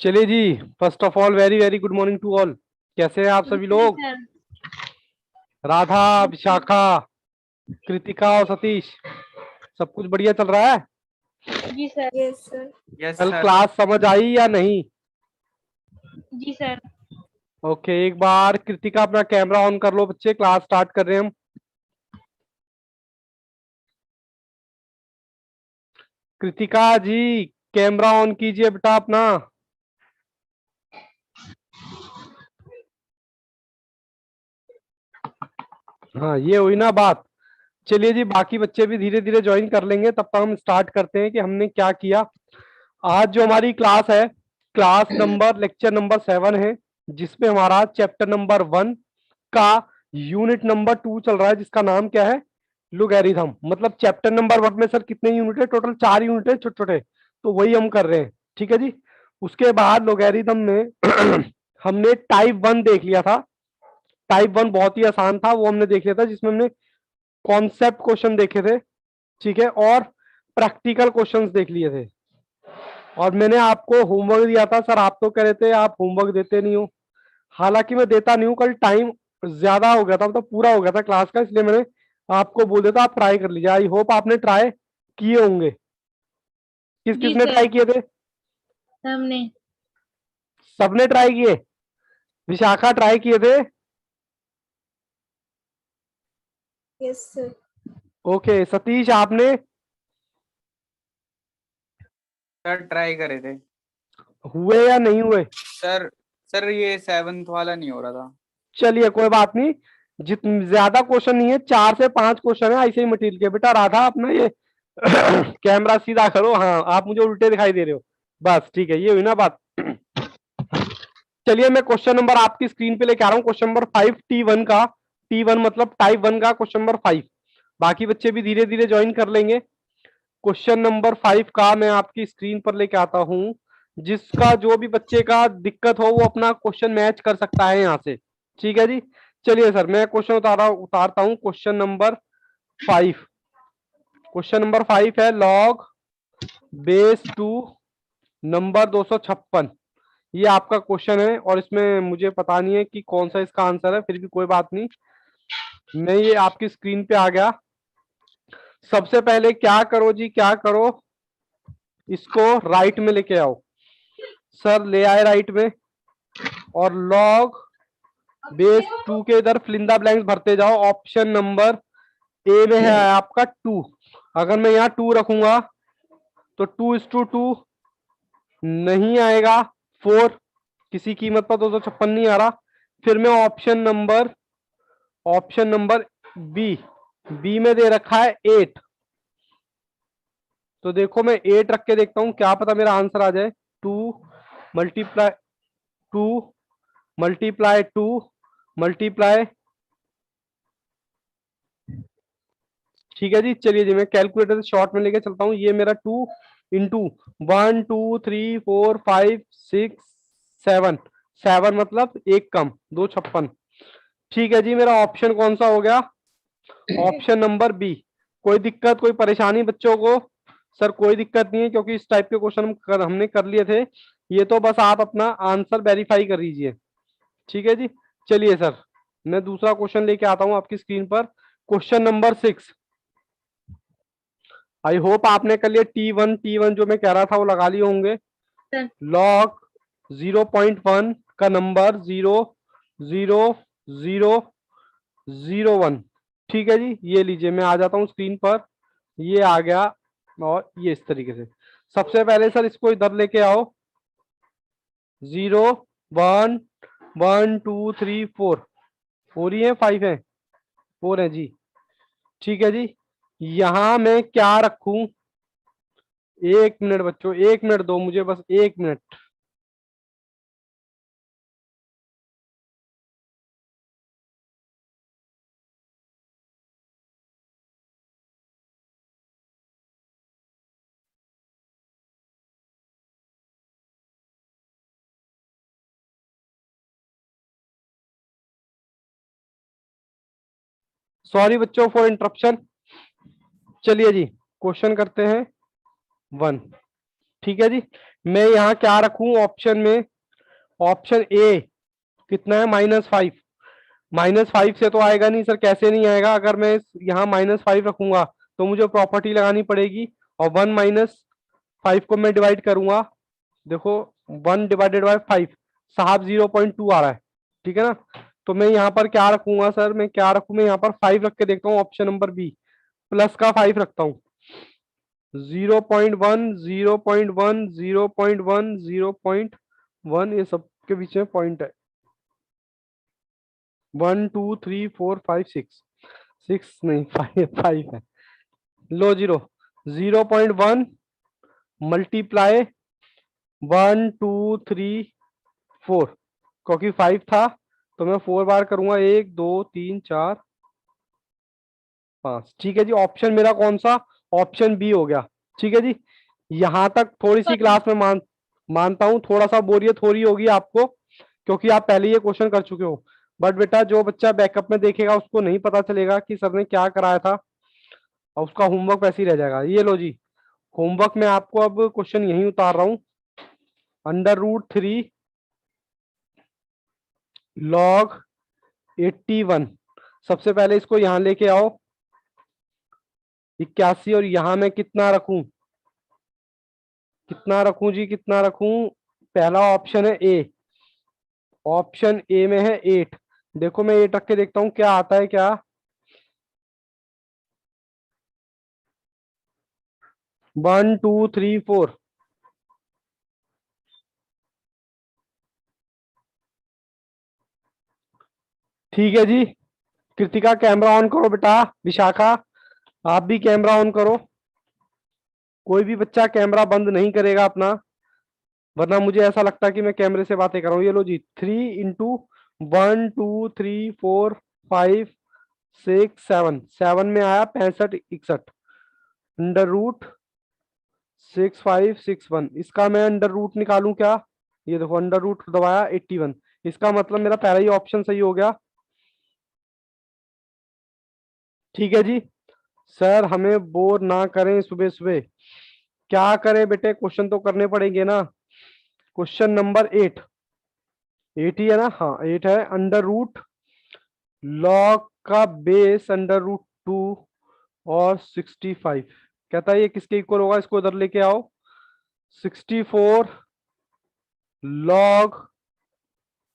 चलिए जी। First of all very very good morning to all. कैसे हैं आप सभी नमस्ते लोग? सर। राधा, विशाखा, कृतिका और सतीश, सब कुछ बढ़िया चल रहा है? जी सर। Yes sir. यस कल सर। क्लास समझ आई या नहीं? जी सर। ओके, एक बार कृतिका अपना कैमरा ऑन कर लो बच्चे, क्लास स्टार्ट कर रहे हैं हम। कृतिका जी, कैमरा ऑन कीजिए बेटा अपना। हाँ, ये हुई ना बात। चलिए जी, बाकी बच्चे भी धीरे धीरे ज्वाइन कर लेंगे, तब तक हम स्टार्ट करते हैं कि हमने क्या किया। आज जो हमारी क्लास है, क्लास नंबर लेक्चर नंबर 7 है, जिसमें हमारा चैप्टर नंबर 1 का यूनिट नंबर 2 चल रहा है, जिसका नाम क्या है? लॉगरिथम। मतलब चैप्टर नंबर 1 में सर कितने यूनिट है? टोटल 4 यूनिट है, छोटे छोटे। तो वही हम कर रहे हैं, ठीक है जी। उसके बाद लॉगरिथम में हमने टाइप 1 देख लिया था। टाइप 1 बहुत ही आसान था, वो हमने देख लिया था, जिसमें हमने कॉन्सेप्ट क्वेश्चन देखे थे, ठीक है, और प्रैक्टिकल क्वेश्चंस देख लिए थे। और मैंने आपको होमवर्क दिया था। सर आप तो कह रहे थे आप होमवर्क देते नहीं हो। हालांकि मैं देता नहीं हूँ, कल टाइम ज्यादा हो गया था, मतलब पूरा हो गया था क्लास का, इसलिए मैंने आपको बोल दिया था आप ट्राई कर लीजिए। आई होप आपने ट्राई किए होंगे। किस जी किसने सर। ट्राई किए थे? हमने। सबने ट्राई किए? विशाखा ट्राई किए थे? Yes sir. ओके, सतीश आपने? सर ट्राई करे थे। हुए या नहीं हुए? सर सर ये 7th वाला नहीं हो रहा था। चलिए कोई बात नहीं। जित ज्यादा क्वेश्चन नहीं है, 4 से 5 क्वेश्चन है ऐसे ही मटेरियल के। बेटा राधा अपना ये कैमरा सीधा करो। हाँ, आप मुझे उल्टे दिखाई दे रहे हो। बस ठीक है, ये हुई ना बात। चलिए मैं क्वेश्चन नंबर आपकी स्क्रीन पे लेके आ रहा हूँ, क्वेश्चन नंबर 5 T1 का। T1 मतलब टाइप 1 का क्वेश्चन नंबर 5। बाकी बच्चे भी धीरे धीरे ज्वाइन कर लेंगे। क्वेश्चन नंबर 5 का मैं आपकी स्क्रीन पर लेके आता हूँ। जिसका जो भी बच्चे का दिक्कत हो वो अपना क्वेश्चन मैच कर सकता है यहाँ से, ठीक है जी। चलिए सर, मैं क्वेश्चन उतारता हूँ। Question number 5। क्वेश्चन नंबर 5 है लॉग बेस 2 नंबर 256। ये आपका क्वेश्चन है, और इसमें मुझे पता नहीं है कि कौन सा इसका आंसर है, फिर भी कोई बात नहीं। मैं ये आपकी स्क्रीन पे आ गया। सबसे पहले क्या करो जी, क्या करो, इसको राइट में लेके आओ। सर ले आए राइट में, और लॉग बेस 2 के इधर फिलिंदा ब्लैंक्स भरते जाओ। ऑप्शन नंबर ए में है आपका 2। अगर मैं यहाँ 2 रखूंगा तो 2:2 नहीं आएगा। 4 किसी कीमत पर 256 नहीं आ रहा। फिर मैं ऑप्शन नंबर बी, बी में दे रखा है 8। तो देखो मैं 8 रख के देखता हूं, क्या पता मेरा आंसर आ जाए। 2 मल्टीप्लाई 2 मल्टीप्लाई 2 मल्टीप्लाई, ठीक है जी। चलिए जी, मैं कैलकुलेटर से शॉर्ट में लेके चलता हूँ। ये मेरा 2 इंटू 1 2 3 4 5 6 7। 7 मतलब एक कम, 256। ठीक है जी, मेरा ऑप्शन कौन सा हो गया? Option number B. कोई दिक्कत, कोई परेशानी बच्चों को? सर कोई दिक्कत नहीं है, क्योंकि इस टाइप के क्वेश्चन हमने कर लिए थे। ये तो बस आप अपना आंसर वेरीफाई कर लीजिए, ठीक है जी। चलिए सर, मैं दूसरा क्वेश्चन लेके आता हूं आपकी स्क्रीन पर। Question number 6। आई होप आपने कर लिया। T1 जो मैं कह रहा था वो लगा लिए होंगे। सर। लॉग 0.1 का नंबर 0.0001, ठीक है जी। ये लीजिए, मैं आ जाता हूँ स्क्रीन पर। ये आ गया, और ये इस तरीके से। सबसे पहले सर इसको इधर लेके आओ। 0 1 1 2 3 4। 4 ही है, 5 है? 4 है जी, ठीक है जी। यहां मैं क्या रखूं? 1 मिनट बच्चों, 1 मिनट दो मुझे, बस 1 मिनट। सॉरी बच्चों फॉर इंटरप्शन। चलिए जी, क्वेश्चन करते हैं 1। ठीक है जी। मैं यहाँ क्या रखूं ऑप्शन में, ऑप्शन ए कितना है -5। -5 से तो आएगा नहीं सर, कैसे नहीं आएगा? अगर मैं यहाँ -5 रखूंगा तो मुझे प्रॉपर्टी लगानी पड़ेगी, और 1 - 5 को मैं डिवाइड करूंगा, देखो 1/5 साहब 0.2 आ रहा है, ठीक है ना। तो मैं यहाँ पर क्या रखूंगा सर, मैं क्या रखूं, मैं यहाँ पर 5 रख के देखता हूँ, ऑप्शन नंबर बी, प्लस का 5 रखता हूँ। 0.1 0.1 0.1 0.1, ये सबके बीच में पॉइंट है। 1 2 3 4 5 6, 6 नहीं 5 है। लो जीरो, 0.1 मल्टीप्लाई 1 2 3 4, क्योंकि 5 था तो मैं 4 बार करूंगा, 1 2 3 4 5। ठीक है जी, ऑप्शन मेरा कौन सा, ऑप्शन बी हो गया। ठीक है जी, यहां तक थोड़ी सी क्लास में मानता हूं थोड़ा सा बोरियत हो रही होगी आपको, क्योंकि आप पहले ये क्वेश्चन कर चुके हो। बट बेटा जो बच्चा बैकअप में देखेगा उसको नहीं पता चलेगा कि सर ने क्या कराया था, और उसका होमवर्क वैसे ही रह जाएगा। ये लो जी, होमवर्क में आपको अब क्वेश्चन यही उतार रहा हूं। √3 log 81, सबसे पहले इसको यहां लेके आओ 81, और यहां मैं कितना रखूं, कितना रखूं जी, कितना रखूं? पहला ऑप्शन है ए, ऑप्शन ए में है 8। देखो मैं 8 रख के देखता हूं क्या आता है क्या। 1 2 3 4, ठीक है जी। कृतिका कैमरा ऑन करो बेटा, विशाखा आप भी कैमरा ऑन करो। कोई भी बच्चा कैमरा बंद नहीं करेगा अपना, वरना मुझे ऐसा लगता है कि मैं कैमरे से बातें कर रहा हूँ। ये लो जी, 3 × 1 2 3 4 5 6 7, 7 में आया 65 61, √6561, इसका मैं अंडर रूट निकालूं क्या? ये देखो अंडर रूट दबाया 81, इसका मतलब मेरा पहला ही ऑप्शन सही हो गया। ठीक है जी, सर हमें बोर ना करें सुबह सुबह, क्या करें बेटे, क्वेश्चन तो करने पड़ेंगे ना। क्वेश्चन नंबर 8, 8 ही है ना, हाँ 8 है। अंडर रूट लॉग का बेस √2 और 65, कहता है ये किसके इक्वल होगा, इसको इधर लेके आओ। 64 log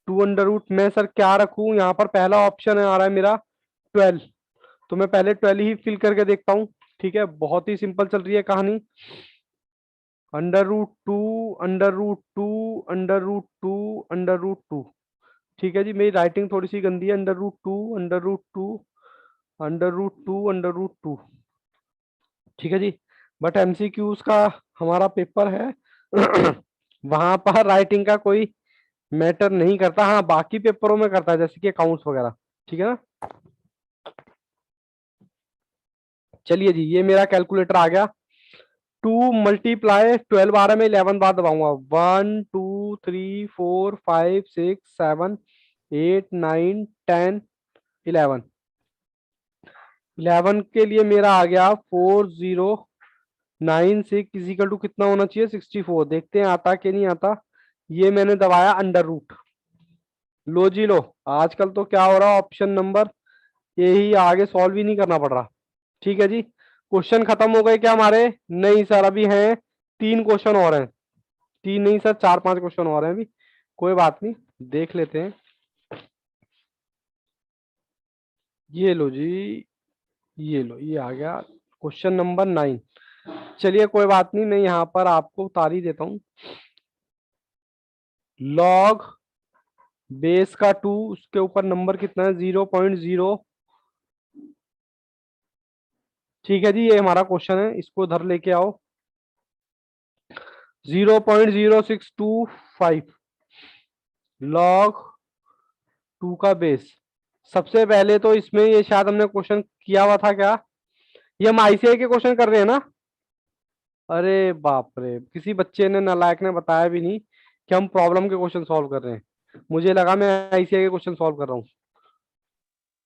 2 में सर क्या रखूं, यहाँ पर पहला ऑप्शन है आ रहा है मेरा 12, तो मैं पहले 12 ही फिल करके देखता हूँ। ठीक है, बहुत ही सिंपल चल रही है कहानी। √2 √2 √2 √2, ठीक है जी। मेरी राइटिंग थोड़ी सी गंदी है, √2 √2 √2 ठीक है जी। बट एमसीक्यूज का हमारा पेपर है वहां पर राइटिंग का कोई मैटर नहीं करता, हाँ बाकी पेपरों में करता है, जैसे कि अकाउंट्स वगैरह। ठीक है ना, चलिए जी, ये मेरा कैलकुलेटर आ गया। 2 × 12 आ रहा है, मैं 11 बार दबाऊंगा। 1 2 3 4 5 6 7 8 9 10 11, 11 के लिए मेरा आ गया 4096 इजिकल टू कितना होना चाहिए, 64। देखते हैं आता कि नहीं आता। ये मैंने दबाया अंडर रूट, लो जी लो। आजकल तो क्या हो रहा, ऑप्शन नंबर ए ही आगे सॉल्व ही नहीं करना पड़ रहा। ठीक है जी, क्वेश्चन खत्म हो गए क्या हमारे? नहीं सर, अभी हैं 3 क्वेश्चन और हैं। 3 नहीं सर, 4 5 क्वेश्चन और हैं अभी, कोई बात नहीं, देख लेते हैं। ये लो जी, ये लो, ये आ गया क्वेश्चन नंबर 9। चलिए कोई बात नहीं, मैं यहाँ पर आपको उतार ही देता हूँ। लॉग बेस का 2, उसके ऊपर नंबर कितना है, 0.0। ठीक है जी, ये हमारा क्वेश्चन है, इसको इधर लेके आओ। 0.0625 लॉग 2 का बेस। सबसे पहले तो इसमें ये शायद हमने क्वेश्चन किया हुआ था क्या, ये हम आईसीआई के क्वेश्चन कर रहे हैं ना? अरे बाप रे, किसी बच्चे ने नालायक ने बताया भी नहीं कि हम प्रॉब्लम के क्वेश्चन सॉल्व कर रहे हैं, मुझे लगा मैं आईसीआई के क्वेश्चन सॉल्व कर रहा हूँ।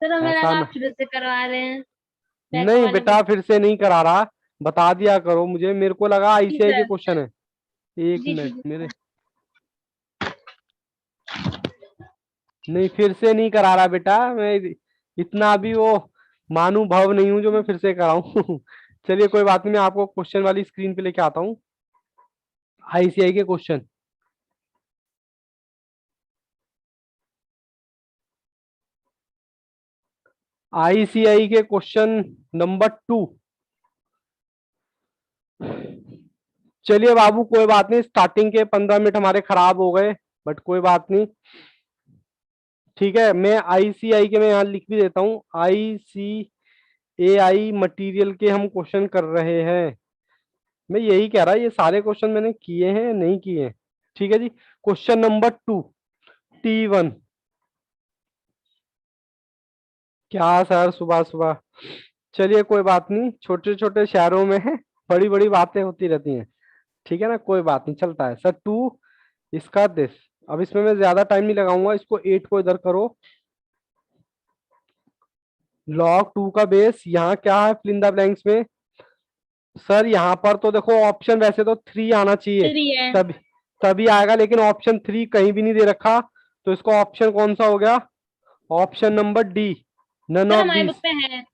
सर हमें ऐसा लगा न... आप शुरू से करवा रहे हैं बैकअप नहीं वाले बेटा, क्वेश्चन। फिर से नहीं करा रहा, बता दिया करो मुझे, मेरे को लगा जी आईसीआई के सर। क्वेश्चन है। एक जी मिनट जी मेरे, नहीं फिर से नहीं करा रहा बेटा, मैं इतना भी वो महानुभव नहीं हूं जो मैं फिर से कराऊं। चलिए कोई बात नहीं, मैं आपको क्वेश्चन वाली स्क्रीन पे लेके आता हूँ, आईसीआई के क्वेश्चन। आईसीआई के क्वेश्चन नंबर 2। चलिए बाबू कोई बात नहीं, स्टार्टिंग के 15 मिनट हमारे खराब हो गए, बट कोई बात नहीं, ठीक है। मैं आईसीआई के मैं यहाँ लिख भी देता हूँ, आईसीएआई मटेरियल के हम क्वेश्चन कर रहे हैं। मैं यही कह रहा, ये सारे क्वेश्चन मैंने किए हैं नहीं किए हैं, ठीक है जी। Question number 2, T1। क्या सर सुबह सुबह, चलिए कोई बात नहीं, छोटे छोटे शहरों में बड़ी बड़ी बातें होती रहती हैं, ठीक है ना, कोई बात नहीं, चलता है। सर 2 इसका दिस, अब इसमें मैं ज्यादा टाइम नहीं लगाऊंगा, इसको 8 को इधर करो। log 2 का बेस यहाँ क्या है फिल इन द ब्लैंक्स में। सर यहाँ पर तो देखो ऑप्शन वैसे तो 3 आना चाहिए, 3 है तभी तभी आएगा, लेकिन ऑप्शन 3 कहीं भी नहीं दे रखा, तो इसका ऑप्शन कौन सा हो गया, option number D, none sir, of हमारी दिस, बुक में है।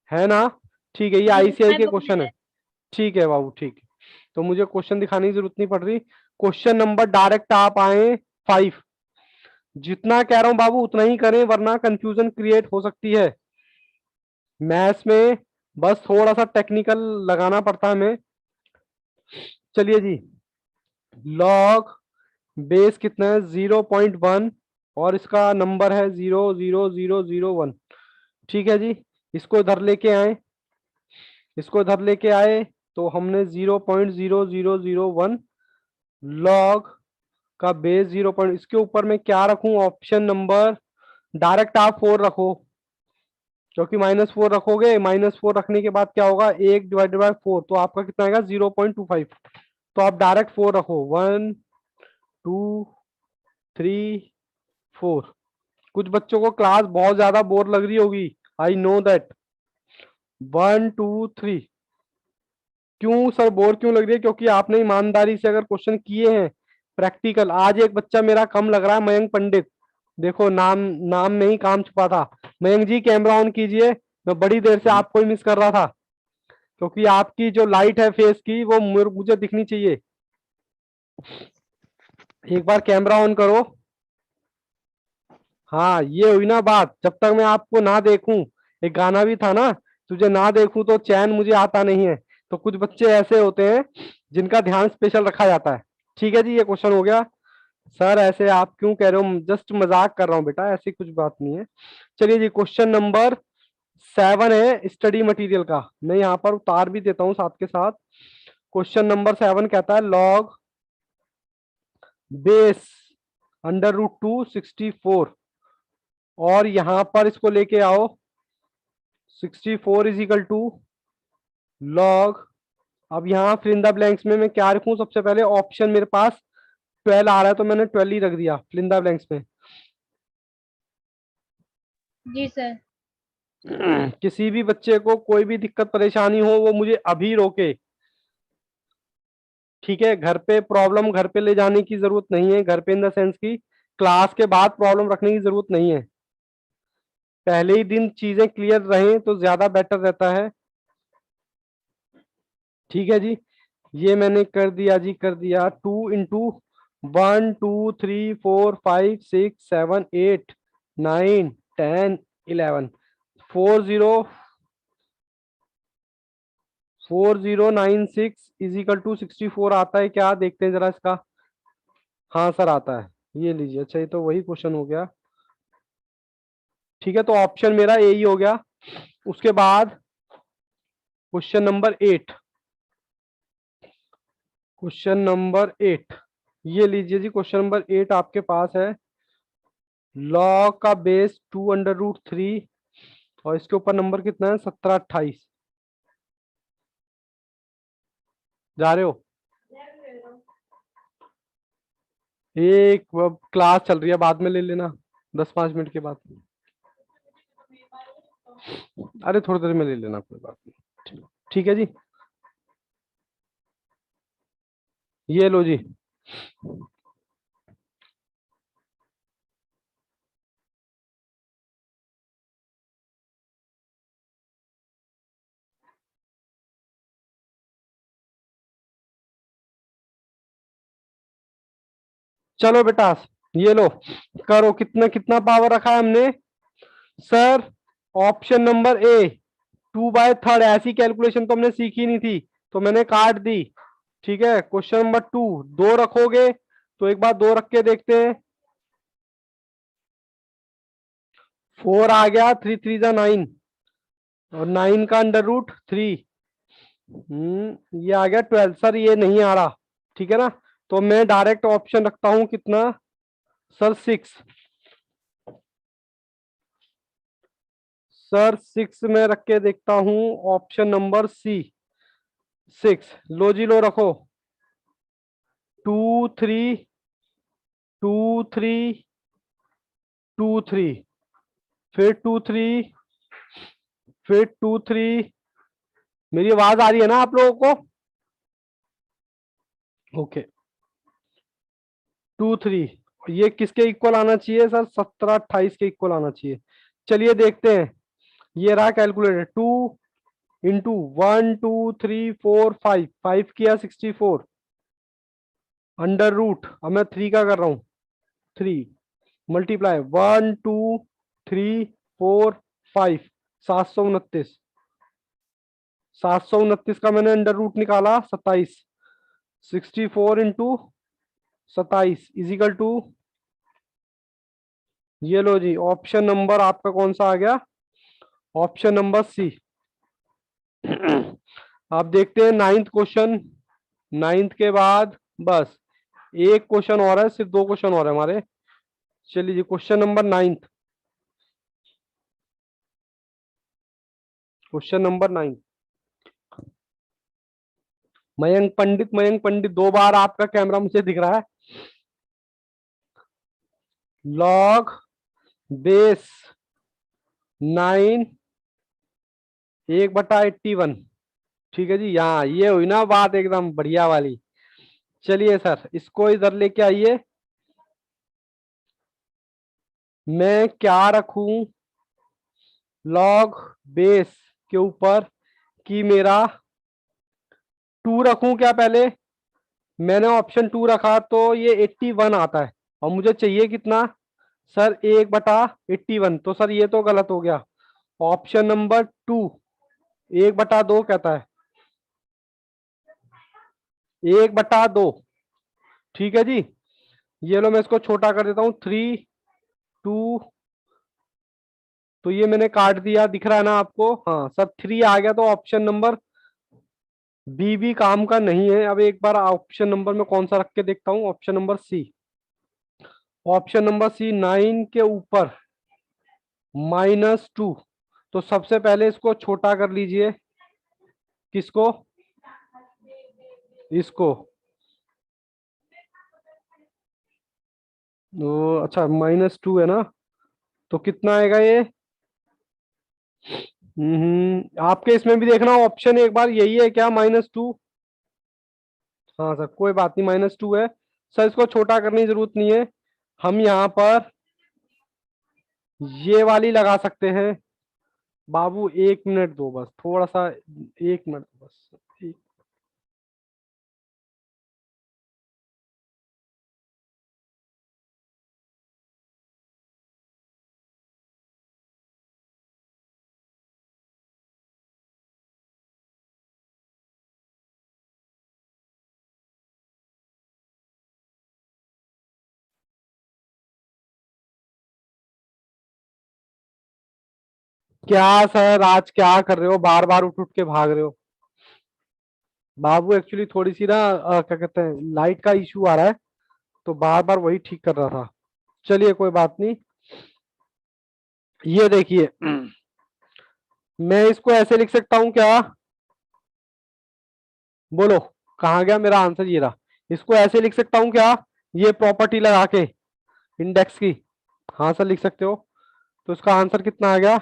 है ना। ठीक है, ये जी आईसीआई हमारी के बुक में क्वेश्चन है। है। ठीक है बाबू, ठीक है, तो मुझे क्वेश्चन दिखाने की जरूरत नहीं पड़ रही। क्वेश्चन नंबर डायरेक्ट आप आए 5। जितना कह रहा हूं बाबू उतना ही करें, वरना कंफ्यूजन क्रिएट हो सकती है मैथ्स में, बस थोड़ा सा टेक्निकल लगाना पड़ता है हमें। चलिए जी, लॉग बेस कितना है 0.1, और इसका नंबर है 00001, ठीक है जी। इसको इधर लेके आए, इसको इधर लेके आए, तो हमने 0.0001 लॉग का बेस 0 पॉइंट, इसके ऊपर मैं क्या रखूं, ऑप्शन नंबर, डायरेक्ट आप 4 रखो, क्योंकि -4 रखोगे, -4 रखने के बाद क्या होगा, 1/4, तो आपका कितना आएगा 0.25, तो आप डायरेक्ट 4 रखो, 1 2 3 4। कुछ बच्चों को क्लास बहुत ज्यादा बोर लग रही होगी, आई नो दैट। 1 2 3, क्यों सर बोर क्यों लग रही है, क्योंकि आपने ईमानदारी से अगर क्वेश्चन किए हैं प्रैक्टिकल। आज एक बच्चा मेरा कम लग रहा है, मयंक पंडित, देखो नाम, नाम में ही काम छुपा था। मयंक जी कैमरा ऑन कीजिए, मैं बड़ी देर से आपको ही मिस कर रहा था, क्योंकि आपकी जो लाइट है फेस की वो मुझे दिखनी चाहिए। एक बार कैमरा ऑन करो। हाँ ये हुई ना बात, जब तक मैं आपको ना देखूं, एक गाना भी था ना, तुझे ना देखूं तो चैन मुझे आता नहीं है, तो कुछ बच्चे ऐसे होते हैं जिनका ध्यान स्पेशल रखा जाता है। ठीक है जी, ये क्वेश्चन हो गया। सर ऐसे आप क्यों कह रहे हो, जस्ट मजाक कर रहा हूँ बेटा, ऐसी कुछ बात नहीं है। चलिए जी, क्वेश्चन नंबर 7 है स्टडी मटेरियल का, मैं यहाँ पर उतार भी देता हूँ साथ के साथ। क्वेश्चन नंबर 7 कहता है लॉग बेस √2 64, और यहां पर इसको लेके आओ 64 इज इक्वल टू लॉग, अब यहाँ फिल इन द ब्लैंक्स में मैं क्या रखूं, सबसे पहले ऑप्शन मेरे पास 12 आ रहा है, तो मैंने 12 ही रख दिया फिल इन द ब्लैंक्स में। जी सर। किसी भी बच्चे को कोई भी दिक्कत परेशानी हो वो मुझे अभी रोके, ठीक है। घर पे प्रॉब्लम घर पे ले जाने की जरूरत नहीं है, घर पे इन द सेंस की क्लास के बाद प्रॉब्लम रखने की जरूरत नहीं है, पहले ही दिन चीजें क्लियर रहें तो ज्यादा बेटर रहता है, ठीक है जी। ये मैंने कर दिया जी, कर दिया। 2 × 1 2 3 4 5 6 7 8 9 10 11 4096 इज इक्वल टू 64 आता है क्या, देखते हैं जरा इसका। हाँ सर आता है, ये लीजिए। अच्छा ये तो वही क्वेश्चन हो गया, ठीक है, तो ऑप्शन मेरा ए ही हो गया। उसके बाद क्वेश्चन नंबर 8, क्वेश्चन नंबर 8, ये लीजिए जी, क्वेश्चन नंबर 8 आपके पास है लॉग का बेस 2 √3, और इसके ऊपर नंबर कितना है 1728, जा रहे हो। एक क्लास चल रही है, बाद में ले लेना 10-5 मिनट के बाद, अरे थोड़ी देर में ले लेना, कोई बात नहीं, ठीक है जी। ये लो जी। चलो बेटा, ये लो, करो। कितना कितना पावर रखा है हमने सर? Option number A 2/3। ऐसी कैलकुलेशन तो हमने सीखी नहीं थी, तो मैंने काट दी। ठीक है, क्वेश्चन नंबर 2, 2 रखोगे तो एक बार 2 रख के देखते हैं। 4 आ गया, 3 3 जा 9, और 9 का √3, ये आ गया 12। सर ये नहीं आ रहा, ठीक है ना, तो मैं डायरेक्ट ऑप्शन रखता हूं कितना सर? 6। सर 6 में रख के देखता हूं, ऑप्शन नंबर सी 6। लो जी, लो रखो। 2 3 2 3 2 3, फिर 2 3, फिर 2 3। मेरी आवाज आ रही है ना आप लोगों को? ओके। 2 3, ये किसके इक्वल आना चाहिए सर? 17 28 के इक्वल आना चाहिए। चलिए देखते हैं। ये रहा कैलकुलेटर। 2 इंटू 1 2 3 4 5, 5 किया 64, √ अब मैं 3 का कर रहा हूं। 3 मल्टीप्लाई 1 2 3 4 5, 729। 729 का मैंने √ निकाला 27। 64 इंटू 27 इजिकल टू, ये लो जी, ऑप्शन नंबर आपका कौन सा आ गया? Option number C. आप देखते हैं 9th क्वेश्चन। 9th के बाद बस एक क्वेश्चन और है, सिर्फ 2 क्वेश्चन और है हमारे। चलिए जी, question number 9th। Question number 9, Mayank Pandit 2 बार आपका कैमरा मुझे दिख रहा है। Log base 9 1/81। ठीक है जी, यहाँ ये हुई ना बात एकदम बढ़िया वाली। चलिए सर, इसको इधर लेके आइए। मैं क्या रखूं लॉग बेस के ऊपर? कि मेरा 2 रखूं क्या पहले? मैंने ऑप्शन 2 रखा तो ये 81 आता है, और मुझे चाहिए कितना सर? 1/81। तो सर ये तो गलत हो गया। ऑप्शन नंबर 2 1/2 कहता है। 1/2। ठीक है जी, ये लो मैं इसको छोटा कर देता हूं। 3 2, तो ये मैंने काट दिया, दिख रहा है ना आपको? हाँ सर, 3 आ गया, तो ऑप्शन नंबर बी भी काम का नहीं है। अब एक बार ऑप्शन नंबर में कौन सा रख के देखता हूँ, option number C. Option number C 9 के ऊपर -2, तो सबसे पहले इसको छोटा कर लीजिए। किसको? इसको। तो अच्छा, -2 है ना, तो कितना आएगा ये? आपके इसमें भी देखना ऑप्शन एक बार, यही है क्या -2? हाँ सर, कोई बात नहीं, -2 है। सर इसको छोटा करने की जरूरत नहीं है, हम यहाँ पर ये वाली लगा सकते हैं। बाबू 1 मिनट दो बस, थोड़ा सा, 1 मिनट बस। क्या सर, आज क्या कर रहे हो? बार बार उठ उठ के भाग रहे हो। बाबू एक्चुअली थोड़ी सी ना क्या कहते हैं, लाइट का इशू आ रहा है, तो बार बार वही ठीक कर रहा था। चलिए कोई बात नहीं। ये देखिए, मैं इसको ऐसे लिख सकता हूं क्या? बोलो, कहाँ गया मेरा आंसर? ये रहा। इसको ऐसे लिख सकता हूं क्या, ये प्रॉपर्टी लगा के इंडेक्स की? हाँ सर, लिख सकते हो। तो इसका आंसर कितना आ गया?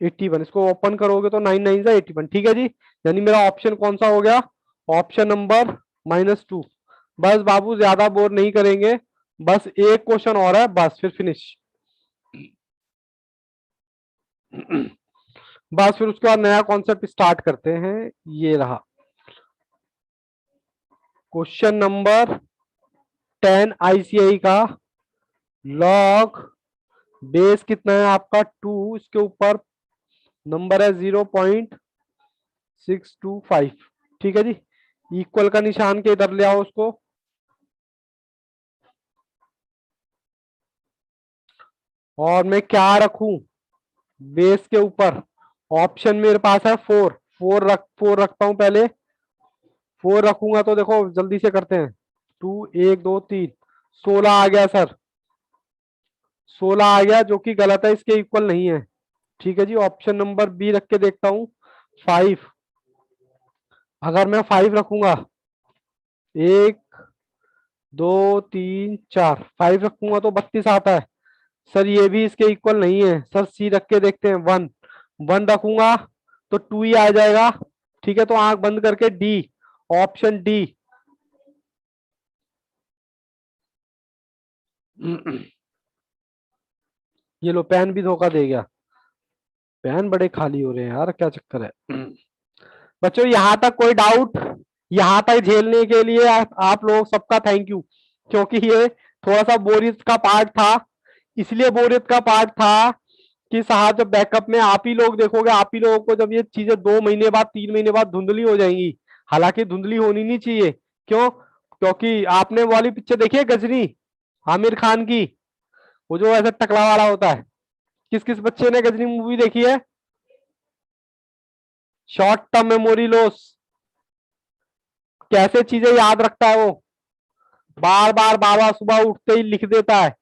81। इसको ओपन करोगे तो 9 9 81। ठीक है जी, यानी मेरा ऑप्शन कौन सा हो गया? Option number -2। बस बाबू ज्यादा बोर नहीं करेंगे, बस एक क्वेश्चन और है, बस फिर फिनिश। बस फिर उसके बाद नया कॉन्सेप्ट स्टार्ट करते हैं। ये रहा क्वेश्चन नंबर 10 आईसीआई का। लॉग बेस कितना है आपका 2, इसके ऊपर नंबर है 0.625। ठीक है जी। इक्वल का निशान के इधर ले आओ उसको। और मैं क्या रखूं बेस के ऊपर? ऑप्शन मेरे पास है 4, 4 रखता हूं पहले। 4 रखूंगा तो देखो जल्दी से करते हैं। 2 1 2 3 16 आ गया सर। 16 आ गया जो कि गलत है, इसके इक्वल नहीं है। ठीक है जी। ऑप्शन नंबर बी रख के देखता हूं 5। अगर मैं 5 रखूंगा, 1 2 3 4, 5 रखूंगा तो 32 आता है। सर ये भी इसके इक्वल नहीं है। सर सी रख के देखते हैं 1। 1 रखूंगा तो 2 ही आ जाएगा। ठीक है, तो आंख बंद करके डी, ऑप्शन डी। ये लो, पेन भी धोखा दे गया। पेन बड़े खाली हो रहे हैं यार, क्या चक्कर है? बच्चों यहाँ तक कोई डाउट? यहाँ तक झेलने के लिए आप लोग सबका थैंक यू, क्योंकि ये थोड़ा सा बोरियत का पार्ट था। इसलिए बोरियत का पार्ट था कि साहब जब बैकअप में आप ही लोग देखोगे, आप ही लोगों को जब ये चीजें 2 महीने बाद 3 महीने बाद धुंधली हो जाएंगी। हालांकि धुंधली होनी नहीं चाहिए। क्यों? क्योंकि आपने वो वाली पिक्चर देखी है गजनी, आमिर खान की, वो जो ऐसा टकला वाला होता है। किस किस बच्चे ने गजनी मूवी देखी है? Short term memory loss. कैसे चीजें याद रखता है वो, बार बार बाबा सुबह उठते ही लिख देता है।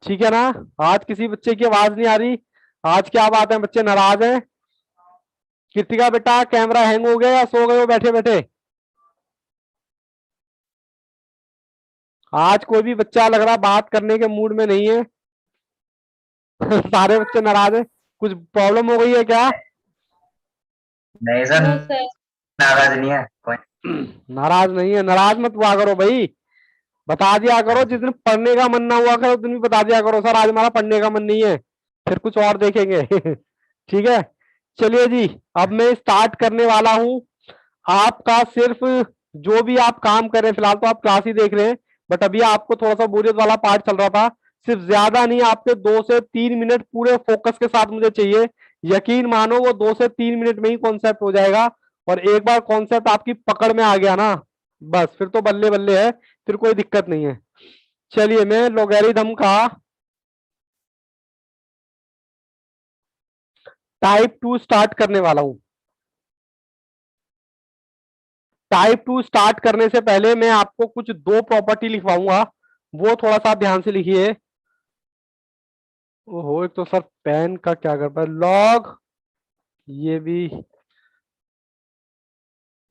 ठीक है ना? आज किसी बच्चे की आवाज नहीं आ रही। आज क्या बात है, बच्चे नाराज हैं? कृतिका बेटा कैमरा हैंग हो गया या सो गए हो बैठे बैठे? आज कोई भी बच्चा लग रहा बात करने के मूड में नहीं है। सारे बच्चे नाराज हैं। कुछ प्रॉब्लम हो गई है क्या? नहीं सर, नो सर। नाराज नहीं है कोई। नाराज नहीं है? नाराज मत हुआ करो भाई। बता दिया करो, जिस दिन पढ़ने का मन ना हुआ करो उस दिन भी बता दिया करो, सर आज हमारा पढ़ने का मन नहीं है, फिर कुछ और देखेंगे। ठीक है, चलिए जी। अब मैं स्टार्ट करने वाला हूं। आपका सिर्फ जो भी आप काम कर रहे हैं, फिलहाल तो आप क्लास ही देख रहे हैं, बट अभी आपको थोड़ा सा बोरियत वाला पार्ट चल रहा था। सिर्फ ज्यादा नहीं, आपके 2 से 3 मिनट पूरे फोकस के साथ मुझे चाहिए। यकीन मानो वो 2 से 3 मिनट में ही कॉन्सेप्ट हो जाएगा। और एक बार कॉन्सेप्ट आपकी पकड़ में आ गया ना, बस फिर तो बल्ले बल्ले है, फिर कोई दिक्कत नहीं है। चलिए मैं लोगैरिथम का टाइप 2 स्टार्ट करने वाला हूं। टाइप 2 स्टार्ट करने से पहले मैं आपको कुछ 2 प्रॉपर्टी लिखवाऊंगा, वो थोड़ा सा आप ध्यान से लिखिए। ओहो, एक तो सर पेन का क्या कर पाए लॉग, ये भी,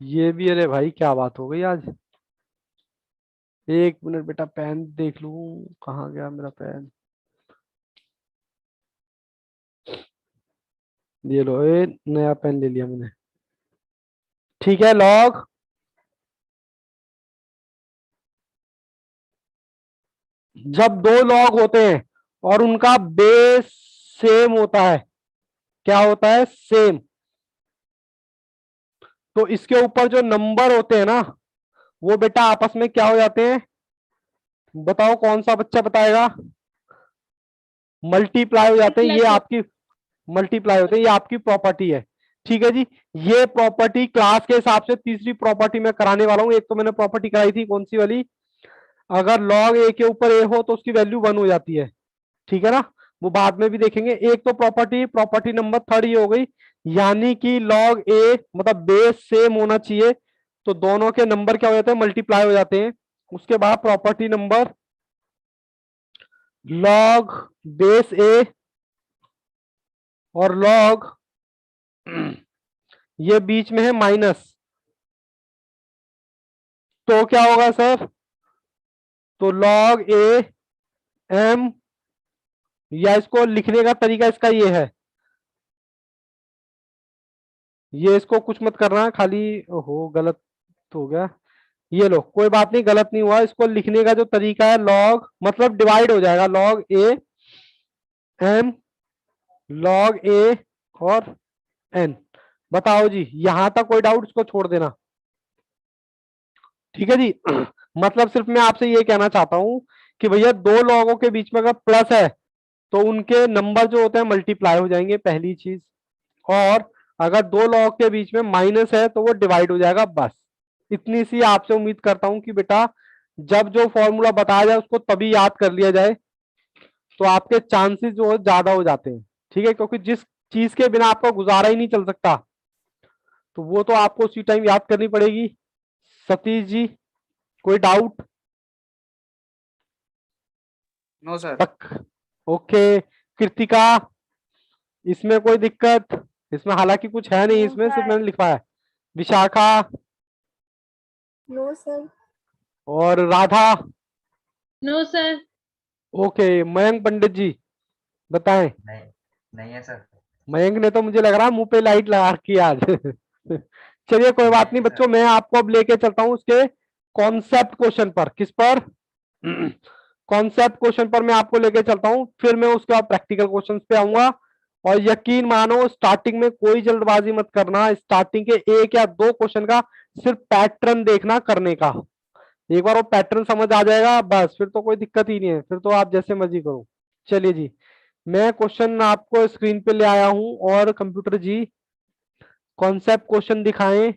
ये भी। अरे भाई क्या बात हो गई आज। 1 मिनट बेटा, पेन देख लूं कहाँ गया मेरा पेन। ये लो, ये नया पेन ले लिया मैंने। ठीक है, लॉग जब 2 लॉग होते हैं और उनका बेस सेम होता है, क्या होता है? सेम। तो इसके ऊपर जो नंबर होते हैं ना, वो बेटा आपस में क्या हो जाते हैं? बताओ कौन सा बच्चा बताएगा? मल्टीप्लाई हो जाते हैं। ये आपकी मल्टीप्लाई होते हैं, ये आपकी प्रॉपर्टी है। ठीक है जी। ये प्रॉपर्टी क्लास के हिसाब से तीसरी प्रॉपर्टी मैं कराने वाला हूं। एक तो मैंने प्रॉपर्टी कराई थी, कौन सी वाली? अगर लॉग ए के ऊपर ए हो तो उसकी वैल्यू 1 हो जाती है। ठीक है ना? वो बाद में भी देखेंगे। एक तो प्रॉपर्टी, प्रॉपर्टी नंबर 3 ये हो गई, यानी कि लॉग ए मतलब बेस सेम होना चाहिए, तो दोनों के नंबर क्या हो जाते हैं? मल्टीप्लाई हो जाते हैं। उसके बाद प्रॉपर्टी नंबर लॉग बेस ए और लॉग ये बीच में है माइनस, तो क्या होगा सर? तो लॉग ए एम, या इसको लिखने का तरीका इसका ये है, ये इसको कुछ मत करना खाली। ओहो गलत हो गया। ये लो, कोई बात नहीं, गलत नहीं हुआ। इसको लिखने का जो तरीका है, लॉग मतलब डिवाइड हो जाएगा, लॉग ए एम, लॉग ए और एन। बताओ जी, यहां तक कोई डाउट, इसको छोड़ देना। ठीक है जी। मतलब सिर्फ मैं आपसे ये कहना चाहता हूं कि भैया दो लॉगों के बीच में अगर प्लस है तो उनके नंबर जो होते हैं मल्टीप्लाई हो जाएंगे, पहली चीज। और अगर दो लॉग के बीच में माइनस है तो वो डिवाइड हो जाएगा, बस। इतनी सी आपसे उम्मीद करता हूं कि बेटा जब जो फॉर्मूला बताया जाए उसको तभी याद कर लिया जाए, तो आपके चांसेस जो है ज्यादा हो जाते हैं। ठीक है, क्योंकि जिस चीज के बिना आपका गुजारा ही नहीं चल सकता तो वो तो आपको उसी टाइम याद करनी पड़ेगी। सतीश जी, कोई डाउट? No sir. पक ओके। कृतिका, इसमें कोई दिक्कत? इसमें हालांकि कुछ है नहीं, No, इसमें सिर्फ sir. मैंने लिखा है। Vishakha No, sir. और Radha? No sir. Okay. Mayank Pandit ji बताएं। नहीं, नहीं है सर। मयंक ने तो मुझे लग रहा है मुंह पे लाइट लगा रखी है आज। चलिए कोई नहीं बात नहीं है बच्चों, सर। मैं आपको अब लेके चलता हूं उसके कॉन्सेप्ट क्वेश्चन पर। किस पर? कॉन्सेप्ट क्वेश्चन पर मैं आपको लेके चलता हूं, फिर मैं उसके बाद प्रैक्टिकल क्वेश्चंस पे आऊंगा। और यकीन मानो, स्टार्टिंग में कोई जल्दबाजी मत करना। स्टार्टिंग के एक या दो क्वेश्चन का सिर्फ पैटर्न देखना करने का। एक बार वो पैटर्न समझ आ जाएगा बस, फिर तो कोई दिक्कत ही नहीं है, फिर तो आप जैसे मर्जी करो। चलिए जी, मैं क्वेश्चन आपको स्क्रीन पे ले आया हूं, और कंप्यूटर जी कॉन्सेप्ट क्वेश्चन दिखाएं।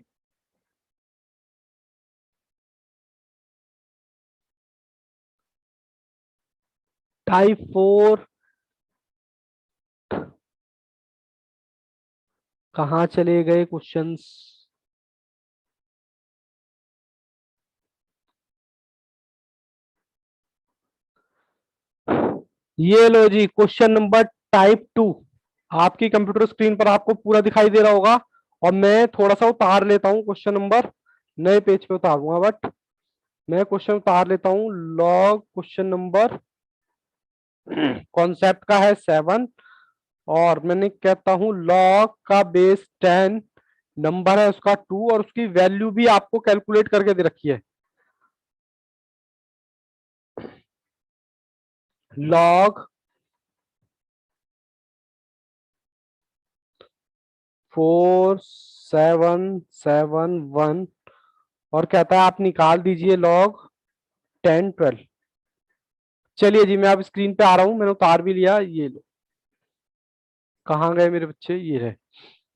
टाइप 4 कहाँ चले गए क्वेश्चंस? ये लो जी, क्वेश्चन नंबर टाइप 2 आपकी कंप्यूटर स्क्रीन पर आपको पूरा दिखाई दे रहा होगा। और मैं थोड़ा सा उतार लेता हूँ क्वेश्चन नंबर, नए पेज पे उतारूंगा, बट मैं क्वेश्चन उतार लेता हूँ। लॉग क्वेश्चन नंबर कॉन्सेप्ट का है 7, और मैंने कहता हूं लॉग का बेस 10, नंबर है उसका 2, और उसकी वैल्यू भी आपको कैलकुलेट करके दे रखी है। लॉग 4771, और कहता है आप निकाल दीजिए लॉग 1012। चलिए जी, मैं अब स्क्रीन पे आ रहा हूं, मैंने उतार भी लिया। ये लो, कहाँ गए मेरे बच्चे? ये है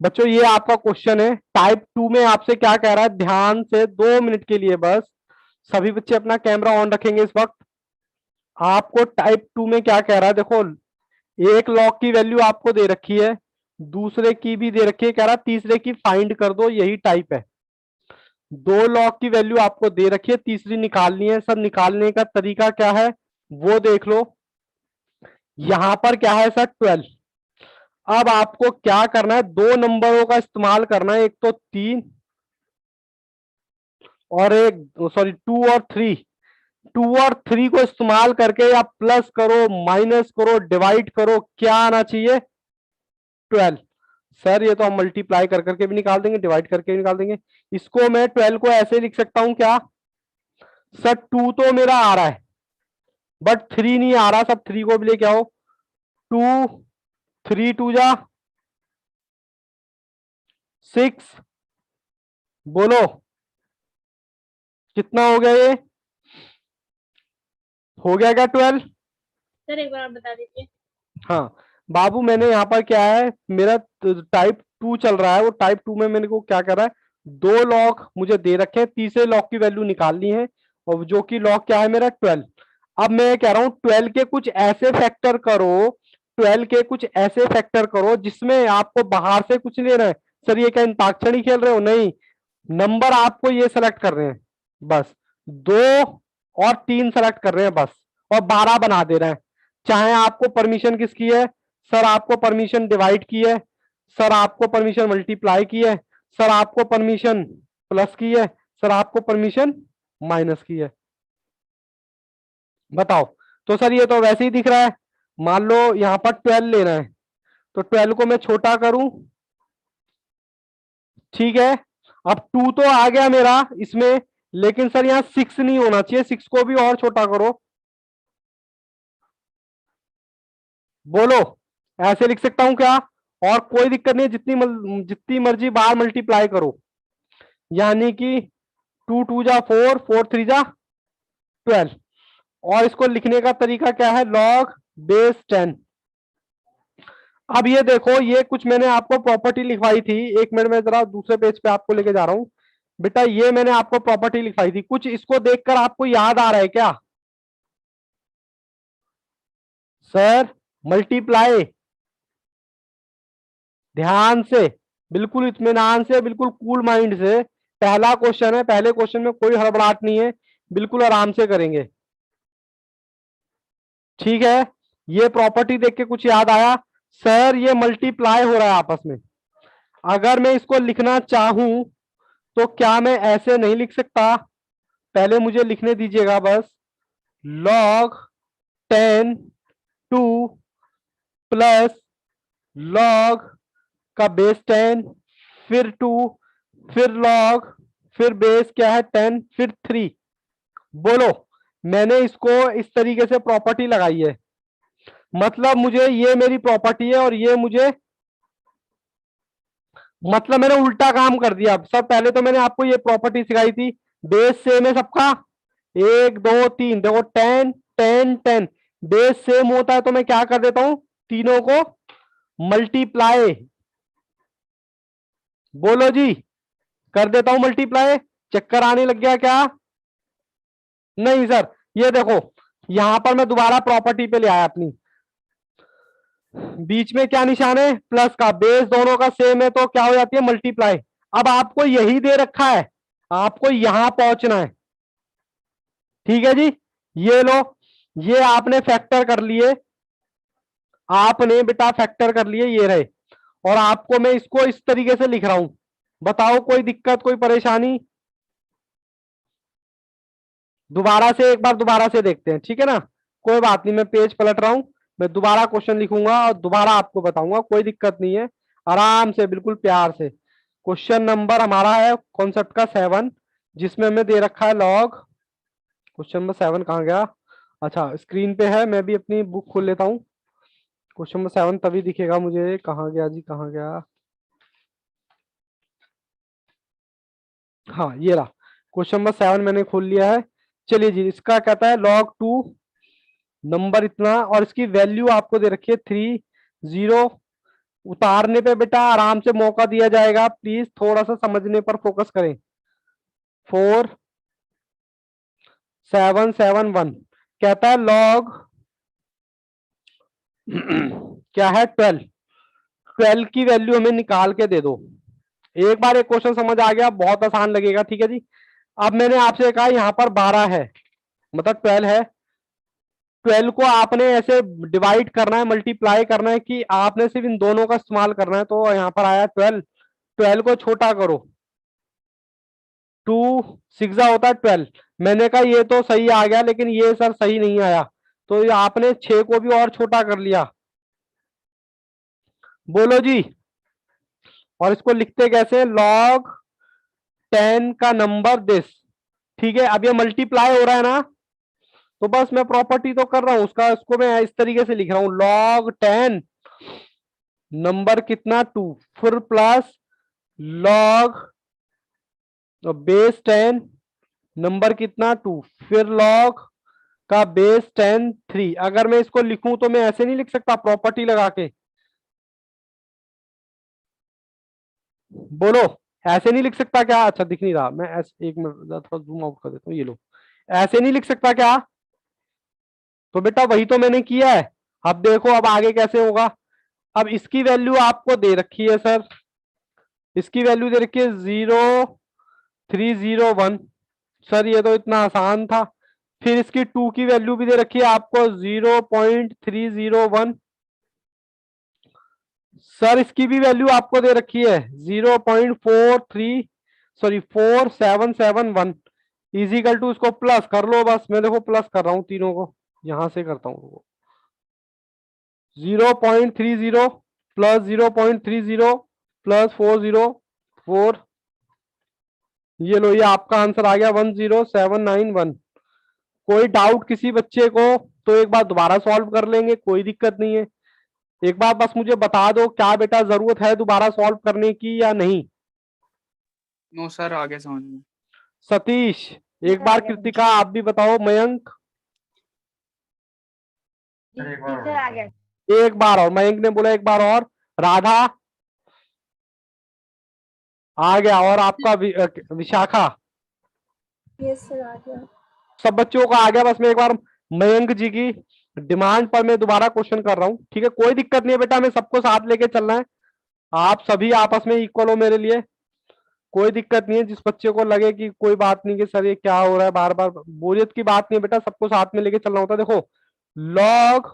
बच्चों, ये आपका क्वेश्चन है टाइप 2 में। आपसे क्या कह रहा है, ध्यान से 2 मिनट के लिए बस सभी बच्चे अपना कैमरा ऑन रखेंगे इस वक्त। आपको टाइप 2 में क्या कह रहा है, देखो, एक लॉग की वैल्यू आपको दे रखी है, दूसरे की भी दे रखी है, कह रहा तीसरे की फाइंड कर दो, यही टाइप है। दो लॉग की वैल्यू आपको दे रखी है, तीसरी निकालनी है। सर निकालने का तरीका क्या है वो देख लो। यहां पर क्या है सर, 12। अब आपको क्या करना है, दो नंबरों का इस्तेमाल करना है, एक तो 3 और एक, सॉरी, 2 और 3। 2 और 3 को इस्तेमाल करके या प्लस करो, माइनस करो, डिवाइड करो, क्या आना चाहिए? 12। सर ये तो हम मल्टीप्लाई कर करके भी निकाल देंगे, डिवाइड करके भी निकाल देंगे। इसको मैं 12 को ऐसे लिख सकता हूं क्या? सर 2 तो मेरा आ रहा है बट 3 नहीं आ रहा, सब 3 को भी लेके आओ। 2, 3 2 जा 6, बोलो कितना हो गया? ये हो गया क्या 12? सर एक बार और बता दीजिए। हाँ बाबू, मैंने यहाँ पर क्या है, मेरा टाइप 2 चल रहा है, वो टाइप 2 में मैंने को क्या कर रहा है, दो लॉग मुझे दे रखे हैं, तीसरे लॉग की वैल्यू निकालनी है, और जो कि लॉग क्या है मेरा 12। अब मैं कह रहा हूं 12 के कुछ ऐसे फैक्टर करो, 12 के कुछ ऐसे फैक्टर करो जिसमें आपको बाहर से कुछ नहीं लेना है। सर ये क्या अंताक्षरी खेल रहे हो? नहीं, नंबर आपको ये सेलेक्ट कर रहे हैं बस, 2 और 3 सेलेक्ट कर रहे हैं बस, और 12 बना दे रहे हैं। चाहे आपको परमिशन किसकी है? सर आपको परमिशन डिवाइड की है, सर आपको परमिशन मल्टीप्लाई की है, सर आपको परमिशन प्लस की है, सर आपको परमिशन माइनस की है। बताओ। तो सर ये तो वैसे ही दिख रहा है। मान लो यहां पर 12 लेना है, तो 12 को मैं छोटा करूं, ठीक है। अब 2 तो आ गया मेरा इसमें, लेकिन सर यहाँ 6 नहीं होना चाहिए, 6 को भी और छोटा करो। बोलो, ऐसे लिख सकता हूं क्या? और कोई दिक्कत नहीं है, जितनी मर्जी बार मल्टीप्लाई करो, यानी कि 2 2 जा 4, 4 3 जा 12। और इसको लिखने का तरीका क्या है? Log base 10। अब ये देखो, ये कुछ मैंने आपको प्रॉपर्टी लिखवाई थी, 1 मिनट में जरा दूसरे पेज पे आपको लेके जा रहा हूं। बेटा ये मैंने आपको प्रॉपर्टी लिखवाई थी, कुछ इसको देखकर आपको याद आ रहा है क्या? सर मल्टीप्लाई, ध्यान से, बिल्कुल इत्मीनान से, बिल्कुल कूल माइंड से। पहला क्वेश्चन है, पहले क्वेश्चन में कोई हड़बड़ाहट नहीं है, बिल्कुल आराम से करेंगे। ठीक है, ये प्रॉपर्टी देख के कुछ याद आया? सर ये मल्टीप्लाई हो रहा है आपस में, अगर मैं इसको लिखना चाहूं तो क्या मैं ऐसे नहीं लिख सकता? पहले मुझे लिखने दीजिएगा बस। log 10 2 प्लस log का बेस 10, फिर 2, फिर log, फिर बेस क्या है 10, फिर 3। बोलो, मैंने इसको इस तरीके से प्रॉपर्टी लगाई है, मतलब मुझे ये मेरी प्रॉपर्टी है और ये मुझे, मतलब मैंने उल्टा काम कर दिया। सब पहले तो मैंने आपको ये प्रॉपर्टी सिखाई थी, बेस सेम है सबका, 1 2 3, देखो 10 10 10, बेस सेम होता है तो मैं क्या कर देता हूं, तीनों को मल्टीप्लाई। बोलो जी, कर देता हूं मल्टीप्लाई। चक्कर आने लग गया क्या? नहीं सर, ये देखो, यहां पर मैं दोबारा प्रॉपर्टी पे ले आया अपनी, बीच में क्या निशान है? प्लस का, बेस दोनों का सेम है तो क्या हो जाती है? मल्टीप्लाई। अब आपको यही दे रखा है, आपको यहां पहुंचना है। ठीक है जी, ये लो, ये आपने फैक्टर कर लिए, आपने बेटा फैक्टर कर लिए, ये रहे। और आपको मैं इसको इस तरीके से लिख रहा हूं, बताओ कोई दिक्कत, कोई परेशानी? दोबारा से, एक बार दोबारा से देखते हैं, ठीक है ना? कोई बात नहीं, मैं पेज पलट रहा हूं, मैं दोबारा क्वेश्चन लिखूंगा और दोबारा आपको बताऊंगा, कोई दिक्कत नहीं है, आराम से, बिल्कुल प्यार से। क्वेश्चन नंबर हमारा है कॉन्सेप्ट का 7, जिसमें हमें दे रखा है लॉग। क्वेश्चन नंबर 7 कहाँ गया? अच्छा स्क्रीन पे है, मैं भी अपनी बुक खोल लेता हूँ। क्वेश्चन नंबर 7 तभी दिखेगा मुझे, कहाँ गया जी, कहाँ गया? हाँ ये रहा, क्वेश्चन नंबर 7 मैंने खोल लिया है। चलिए जी, इसका कहता है log 2 नंबर इतना, और इसकी वैल्यू आपको दे रखी है 3 0। उतारने पे बेटा आराम से मौका दिया जाएगा, प्लीज थोड़ा सा समझने पर फोकस करें। 4 7 7 1 कहता है log क्या है 12, 12 की वैल्यू हमें निकाल के दे दो। एक बार एक क्वेश्चन समझ आ गया, बहुत आसान लगेगा, ठीक है जी। अब मैंने आपसे कहा यहाँ पर 12 है, मतलब 12 है, 12 को आपने ऐसे डिवाइड करना है, मल्टीप्लाई करना है, कि आपने सिर्फ इन दोनों का इस्तेमाल करना है। तो यहाँ पर आया 12, 12 को छोटा करो, 2 6 होता है 12। मैंने कहा ये तो सही आ गया, लेकिन ये सर सही नहीं आया, तो ये आपने 6 को भी और छोटा कर लिया। बोलो जी, और इसको लिखते कैसे? log 10 का नंबर दिस। ठीक है, अब ये मल्टीप्लाई हो रहा है ना, तो बस मैं प्रॉपर्टी तो कर रहा हूं उसका, इसको मैं इस तरीके से लिख रहा हूं, log 10 नंबर कितना 2, फिर प्लस log बेस 10 नंबर कितना 2, फिर log का बेस 10 3। अगर मैं इसको लिखूं तो मैं ऐसे नहीं लिख सकता प्रॉपर्टी लगा के? बोलो, ऐसे नहीं लिख सकता क्या? अच्छा दिख नहीं रहा, मैं ऐसे, एक मिनट थोड़ा जूम आउट कर देता हूँ, ये लो, ऐसे नहीं लिख सकता क्या? तो बेटा वही तो मैंने किया है। अब देखो अब आगे कैसे होगा। अब इसकी वैल्यू आपको दे रखी है सर, इसकी वैल्यू दे रखी है 0 3 0 1। सर ये तो इतना आसान था। फिर इसकी 2 की वैल्यू भी दे रखी है आपको 0.301। सर इसकी भी वैल्यू आपको दे रखी है 0.43, सॉरी 4771। इजिकल टू, इसको प्लस कर लो बस, मैं देखो प्लस कर रहा हूं तीनों को, यहां से करता हूं। 0.30 प्लस 0.30 प्लस 404 ये लो, ये आपका आंसर आ गया 10791। कोई डाउट किसी बच्चे को तो एक बार दोबारा सॉल्व कर लेंगे, कोई दिक्कत नहीं है। एक बार बस मुझे बता दो क्या बेटा जरूरत है दोबारा सॉल्व करने की या नहीं। नो सर, आगे समझ में। सतीश, एक बार कृतिका आप भी बताओ, मयंक सर एक बार टीचर आ गया। एक बार और, मयंक ने बोला एक बार और, राधा आ गया, और आपका विशाखा, यस सर आ गया। सब बच्चों का आ गया। बस मैं एक बार मयंक जी की डिमांड पर मैं दोबारा क्वेश्चन कर रहा हूँ, ठीक है? कोई दिक्कत नहीं है बेटा, मैं सबको साथ लेके चलना है, आप सभी आपस में इक्वल हो मेरे लिए, कोई दिक्कत नहीं है। जिस बच्चे को लगे कि कोई बात नहीं कि सर ये क्या हो रहा है बार बार, बोरियत की बात नहीं है बेटा, सबको साथ में लेके चलना होता है। देखो, लॉग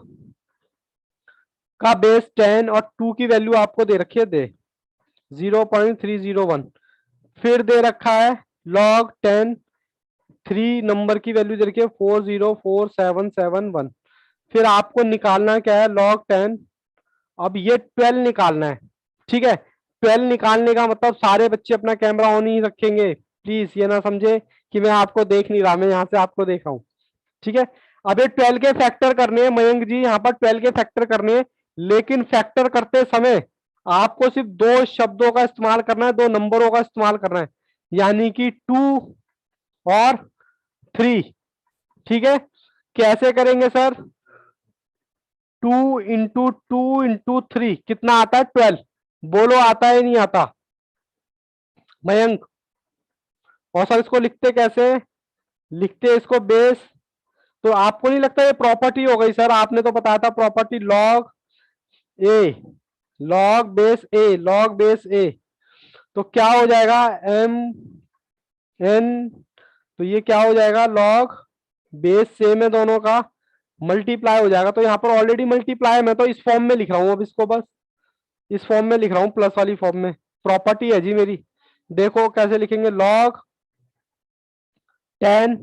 का बेस 10 और 2 की वैल्यू आपको दे रखी है, दे 0.301। फिर दे रखा है लॉग 10 3 नंबर की वैल्यू दे रखी है 404771। फिर आपको निकालना क्या है, लॉग 10। अब ये 12 निकालना है, ठीक है? 12 निकालने का मतलब सारे बच्चे अपना कैमरा ऑन ही रखेंगे, प्लीज ये ना समझे कि मैं आपको देख नहीं रहा, मैं यहाँ से आपको देख रहा हूँ, ठीक है? अब ये 12 के फैक्टर करने हैं मयंक जी, यहाँ पर 12 के फैक्टर करने हैं, लेकिन फैक्टर करते समय आपको सिर्फ दो शब्दों का इस्तेमाल करना है, दो नंबरों का इस्तेमाल करना है, यानी कि 2 और 3, ठीक है? कैसे करेंगे सर? 2 × 2 × 3 कितना आता है? 12। बोलो आता है नहीं आता मयंक? और सर इसको लिखते कैसे? लिखते इसको बेस, तो आपको नहीं लगता ये प्रॉपर्टी हो गई सर? आपने तो बताया था प्रॉपर्टी लॉग ए, लॉग बेस ए, लॉग बेस ए। तो क्या हो जाएगा, एम एन, तो ये क्या हो जाएगा, लॉग बेस सेम है दोनों का, मल्टीप्लाई हो जाएगा। तो यहाँ पर ऑलरेडी मल्टीप्लाई है, मैं तो इस फॉर्म में लिख रहा हूँ, अब इसको बस इस फॉर्म में लिख रहा हूँ, प्लस वाली फॉर्म में, प्रॉपर्टी है जी मेरी। देखो कैसे लिखेंगे, लॉग 10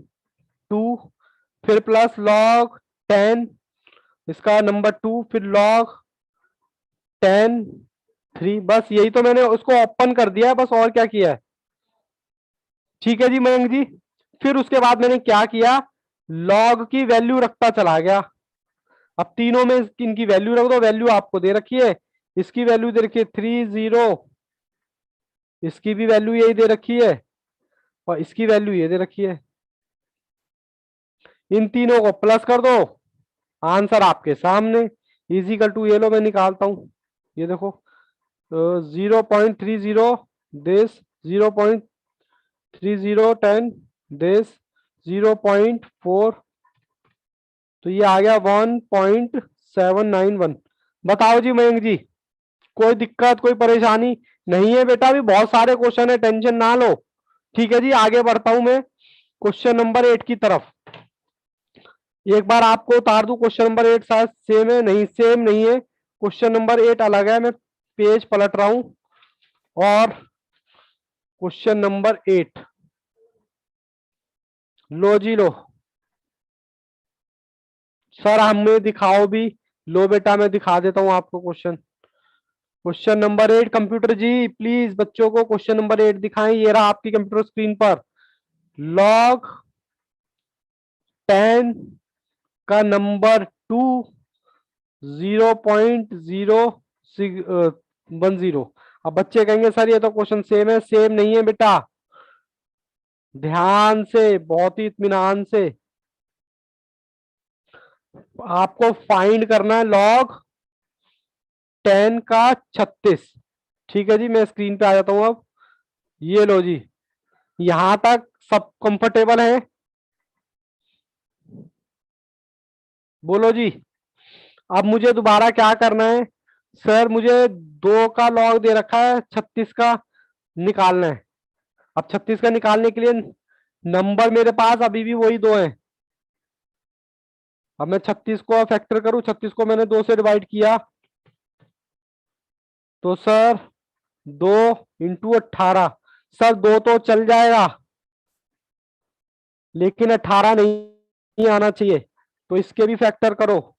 2, फिर प्लस लॉग 10 इसका नंबर 2, फिर लॉग 10 3। बस यही तो मैंने उसको ओपन कर दिया है, बस और क्या किया है, ठीक है जी मयंक जी? फिर उसके बाद मैंने क्या किया, लॉग की वैल्यू रखता चला गया। अब तीनों में इनकी वैल्यू रख दो, वैल्यू आपको दे रखी है, इसकी वैल्यू दे रखी है 30, इसकी भी वैल्यू यही दे रखी है, और इसकी वैल्यू ये दे रखी है। इन तीनों को प्लस कर दो, आंसर आपके सामने, इजिकल टू, ये लो मैं निकालता हूं, ये देखो 0.30 दिस, 0.3010 दिस, 0.4, तो ये आ गया 1.791। बताओ जी मयंक जी, कोई दिक्कत कोई परेशानी नहीं है बेटा? अभी बहुत सारे क्वेश्चन है, टेंशन ना लो, ठीक है जी? आगे बढ़ता हूं मैं क्वेश्चन नंबर 8 की तरफ। एक बार आपको उतार दूं, क्वेश्चन नंबर 8 शायद सेम है, नहीं सेम नहीं है, क्वेश्चन नंबर 8 अलग है। मैं पेज पलट रहा हूं, और क्वेश्चन नंबर 8, लो जी लो, सर हमें दिखाओ भी, लो बेटा मैं दिखा देता हूं आपको क्वेश्चन। क्वेश्चन नंबर 8, कंप्यूटर जी प्लीज बच्चों को क्वेश्चन नंबर 8 दिखाएं, ये रहा आपकी कंप्यूटर स्क्रीन पर। लॉग 10 का नंबर 2 0.010। अब बच्चे कहेंगे सर ये तो क्वेश्चन सेम है, सेम नहीं है बेटा, ध्यान से, बहुत ही इत्मीनान से आपको फाइंड करना है लॉग 10 का 36, ठीक है जी? मैं स्क्रीन पे आ जाता हूं अब, ये लो जी, यहां तक सब कंफर्टेबल है? बोलो जी। अब मुझे दोबारा क्या करना है सर? मुझे 2 का लॉग दे रखा है, 36 का निकालना है। अब 36 का निकालने के लिए नंबर मेरे पास अभी भी वही 2 है। अब मैं 36 को फैक्टर करूं, 36 को मैंने 2 से डिवाइड किया, तो सर 2 × 18, सर 2 तो चल जाएगा, लेकिन 18 नहीं आना चाहिए, तो इसके भी फैक्टर करो।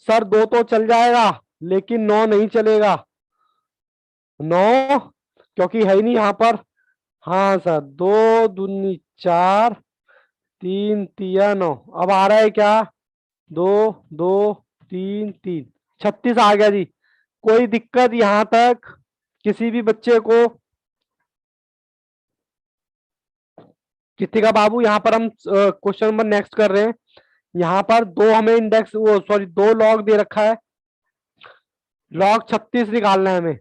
सर 2 तो चल जाएगा, लेकिन 9 नहीं चलेगा, 9 क्योंकि है ही नहीं यहां पर, हाँ सर, 2 दूनी 4, 3 तिया 9। अब आ रहा है क्या? 2 2 3 3, 36 आ गया जी। कोई दिक्कत यहां तक किसी भी बच्चे को? कितने का बाबू? यहाँ पर हम क्वेश्चन नंबर नेक्स्ट कर रहे हैं। यहाँ पर दो हमें इंडेक्स, वो सॉरी, 2 लॉग दे रखा है। लॉग 36 निकालना है हमें।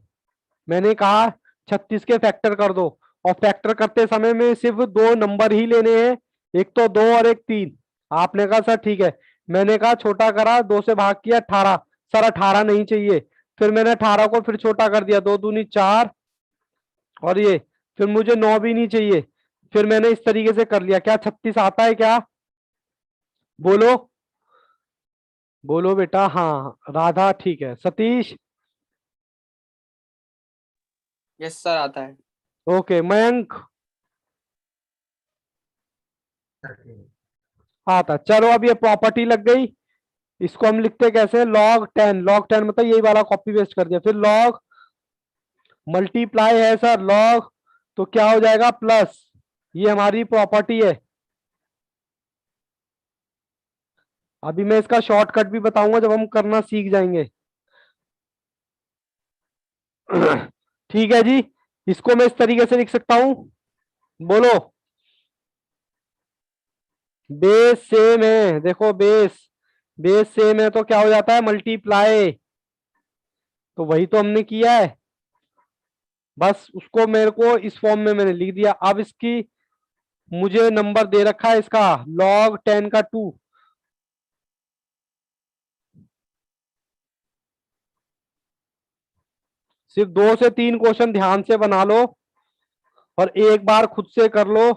मैंने कहा 36 के फैक्टर कर दो, और फैक्टर करते समय में सिर्फ 2 नंबर ही लेने हैं, एक तो 2 और एक 3। आपने कहा सर ठीक है। मैंने कहा छोटा करा, 2 से भाग किया 18। सर 18 नहीं चाहिए। फिर मैंने 18 को फिर छोटा कर दिया, 2 दूनी 4, और ये फिर मुझे 9 भी नहीं चाहिए। फिर मैंने इस तरीके से कर लिया। क्या 36 आता है क्या? बोलो बोलो बेटा। हाँ राधा ठीक है। सतीश? यस सर आता है। ओके। मयंक? आता। चलो अब ये प्रॉपर्टी लग गई। इसको हम लिखते कैसे? log 10। log 10 मतलब यही वाला कॉपी पेस्ट कर दिया। फिर log मल्टीप्लाई है सर, log, तो क्या हो जाएगा? प्लस। ये हमारी प्रॉपर्टी है। अभी मैं इसका शॉर्टकट भी बताऊंगा जब हम करना सीख जाएंगे। ठीक है जी। इसको मैं इस तरीके से लिख सकता हूं, बोलो। बेस सेम है, देखो बेस, बेस सेम है तो क्या हो जाता है? मल्टीप्लाई। तो वही तो हमने किया है, बस उसको मेरे को इस फॉर्म में मैंने लिख दिया। अब इसकी मुझे नंबर दे रखा है इसका, log 10 का 2। सिर्फ 2 से 3 क्वेश्चन ध्यान से बना लो, और एक बार खुद से कर लो,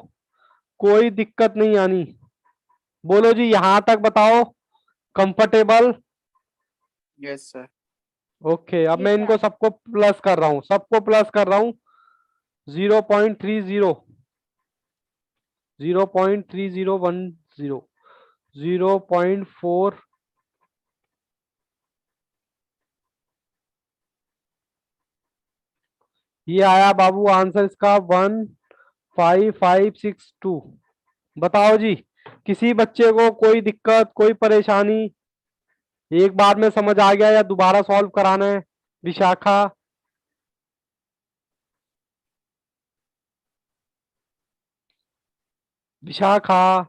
कोई दिक्कत नहीं आनी। बोलो जी, यहां तक बताओ। कंफर्टेबल? Yes sir. ओके। अब मैं Yes, इनको sir. सबको प्लस कर रहा हूं, सबको प्लस कर रहा हूं। 0.30, 0.3010, 0.4, ये आया बाबू आंसर इसका 15562। बताओ जी, किसी बच्चे को कोई दिक्कत, कोई परेशानी? एक बार में समझ आ गया या दोबारा सॉल्व कराना है? विशाखा? विशाखा?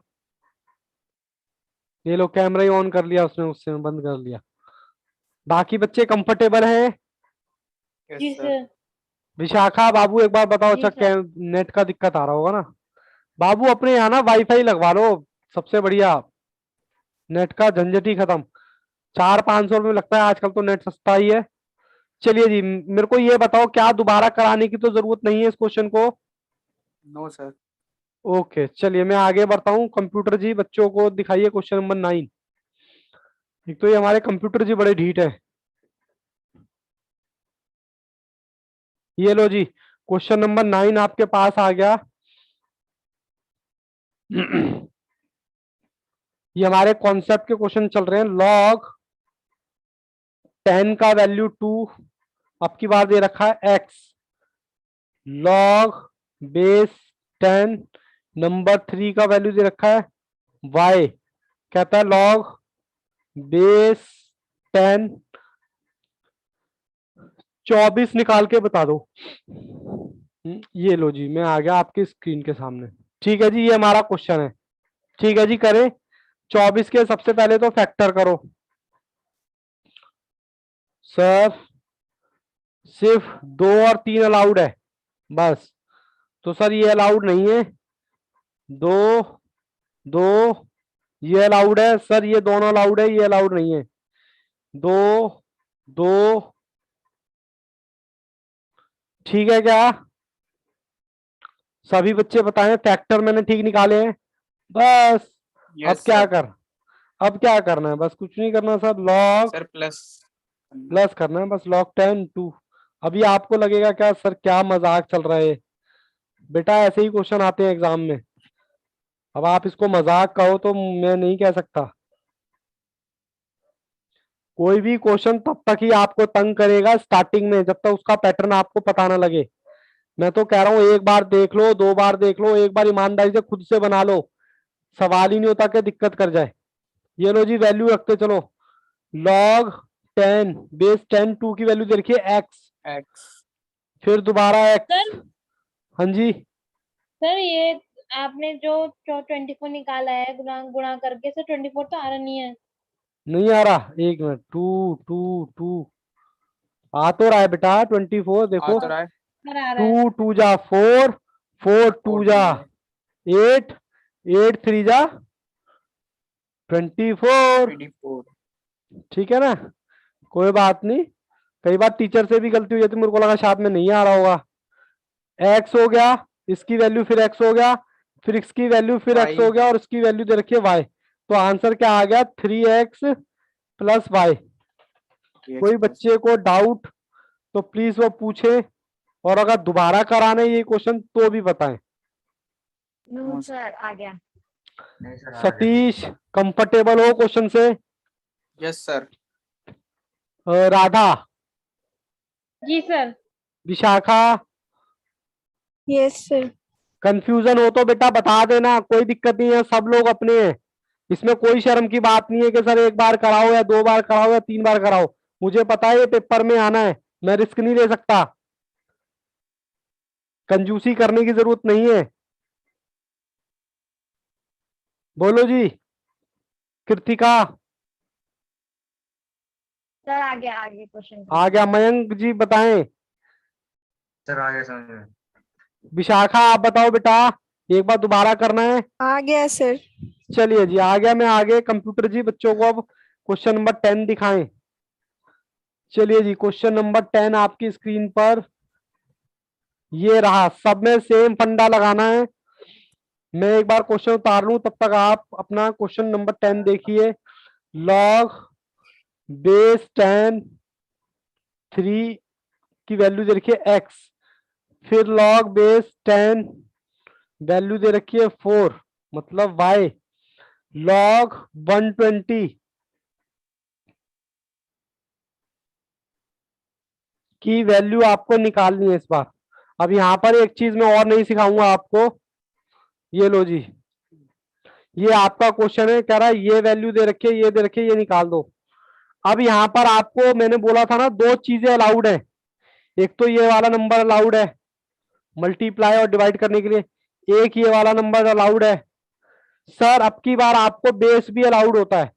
ये लो, कैमरा ही ऑन कर लिया उसने, उससे बंद कर लिया। बाकी बच्चे कंफर्टेबल हैं? यस जी सर। सर। विशाखा बाबू एक बार बताओ। जी अच्छा, सर। नेट का दिक्कत आ रहा होगा ना बाबू? अपने यहाँ ना वाईफाई लगवा लो, सबसे बढ़िया। नेट का झंझट ही खत्म। 400-500 रुपये में लगता है आजकल, तो नेट सस्ता ही है। चलिए जी, मेरे को ये बताओ, क्या दोबारा कराने की तो जरूरत नहीं है इस क्वेश्चन को? No sir. ओके चलिए, मैं आगे बढ़ता हूँ। कंप्यूटर जी बच्चों को दिखाइए क्वेश्चन नंबर 9। एक तो ये हमारे कंप्यूटर जी बड़े ढीठ है। ये लो जी, क्वेश्चन नंबर 9 आपके पास आ गया। ये हमारे कॉन्सेप्ट के क्वेश्चन चल रहे हैं। log 10 का वैल्यू 2, अब की बार दे रखा है x। log बेस 10, नंबर 3 का वैल्यू दे रखा है y। कहता है log बेस 10 24 निकाल के बता दो। ये लो जी, मैं आ गया आपकी स्क्रीन के सामने। ठीक है जी, ये हमारा क्वेश्चन है। ठीक है जी, करें। 24 के सबसे पहले तो फैक्टर करो। सर सिर्फ 2 और 3 अलाउड है बस। तो सर ये अलाउड नहीं है। 2 2 ये अलाउड है सर, ये दोनों अलाउड है, ये अलाउड नहीं है। 2 2, ठीक है क्या? सभी बच्चे बताएं, फैक्टर मैंने ठीक निकाले हैं बस। अब यस क्या सर। कर अब क्या करना है? बस कुछ नहीं करना sir. Log sir plus. Plus करना है बस। log 10 2। अभी आपको लगेगा क्या सर, क्या मजाक चल रहा है? बेटा ऐसे ही क्वेश्चन आते हैं एग्जाम में। अब आप इसको मजाक कहो तो मैं नहीं कह सकता। कोई भी क्वेश्चन तब तक ही आपको तंग करेगा स्टार्टिंग में, जब तक उसका पैटर्न आपको पता ना लगे। मैं तो कह रहा हूँ एक बार देख लो, 2 बार देख लो, एक बार ईमानदारी से खुद से बना लो, सवाल ही नहीं होता कि दिक्कत कर जाए। ये लो जी, वैल्यू रखते चलो। log 10 बेस 10 2 की वैल्यू दे रखी है x, X. फिर दोबारा x। सर हाँ जी, सर ये आपने जो 24 निकाला है गुणा गुणा करके, सर 24 तो आ रहा नहीं है। नहीं आ रहा, एक मिनट। 2 2 2 आ तो रहा है बेटा, 24 आ देखो। तो रहा है। सर आ रहा 2 है। 2 जा 4, 4 2 4 जा 2 8, 8 3 जा 24। 24. ठीक है ना, कोई बात नहीं। कई बार टीचर से भी गलती हो जाती, मेरे को लगा शायद में नहीं आ रहा होगा। x हो गया, इसकी वैल्यू फिर x हो गया, फिर इसकी वैल्यू फिर x Y. हो गया, और इसकी वैल्यू दे रखी है y। तो आंसर क्या आ गया, 3x प्लस y। 3x कोई plus. बच्चे को डाउट तो प्लीज वो पूछे, और अगर दोबारा कराना है ये क्वेश्चन तो भी बताएं। नो सर, आ गया। नहीं सर आ गया। सतीश कंफर्टेबल हो क्वेश्चन से? Yes sir. Radha, ji sir. Vishakha, yes sir. Confusion हो तो बेटा बता देना, कोई दिक्कत नहीं है, सब लोग अपने हैं। इसमें कोई शर्म की बात नहीं है कि सर 1 बार कराओ या 2 बार कराओ या 3 बार कराओ। मुझे पता है ये पेपर में आना है, मैं रिस्क नहीं ले सकता। कंजूसी करने की जरूरत नहीं है। बोलो जी, कृतिका। सर आ गया क्वेश्चन। आ गया। मयंक जी बताएं। सर आ गया समझ में। विशाखा आप बताओ बेटा, एक बार दोबारा करना है। आ गया सर। चलिए जी, आ गया। मैं आगे कंप्यूटर जी बच्चों को अब क्वेश्चन नंबर 10 दिखाएं। चलिए जी, क्वेश्चन नंबर 10 आपकी स्क्रीन पर ये रहा। सब में सेम फंडा लगाना है। मैं एक बार क्वेश्चन उतार लूं, तब तक आप अपना क्वेश्चन नंबर 10 देखिए। log बेस 10 3 की वैल्यू दे रखी है x, फिर log बेस 10 वैल्यू दे रखी है 4 मतलब y, log 120 की वैल्यू आपको निकालनी है इस बार। अब यहाँ पर एक चीज मैं और नहीं सिखाऊंगा आपको। ये लो जी, ये आपका क्वेश्चन है, कह रहा है ये वैल्यू दे रखी है, ये दे रखी है, ये निकाल दो। अब यहाँ पर आपको मैंने बोला था ना, 2 चीजें अलाउड है। एक तो ये वाला नंबर अलाउड है मल्टीप्लाई और डिवाइड करने के लिए, एक ये वाला नंबर अलाउड है। सर अब की बार आपको बेस भी अलाउड होता है,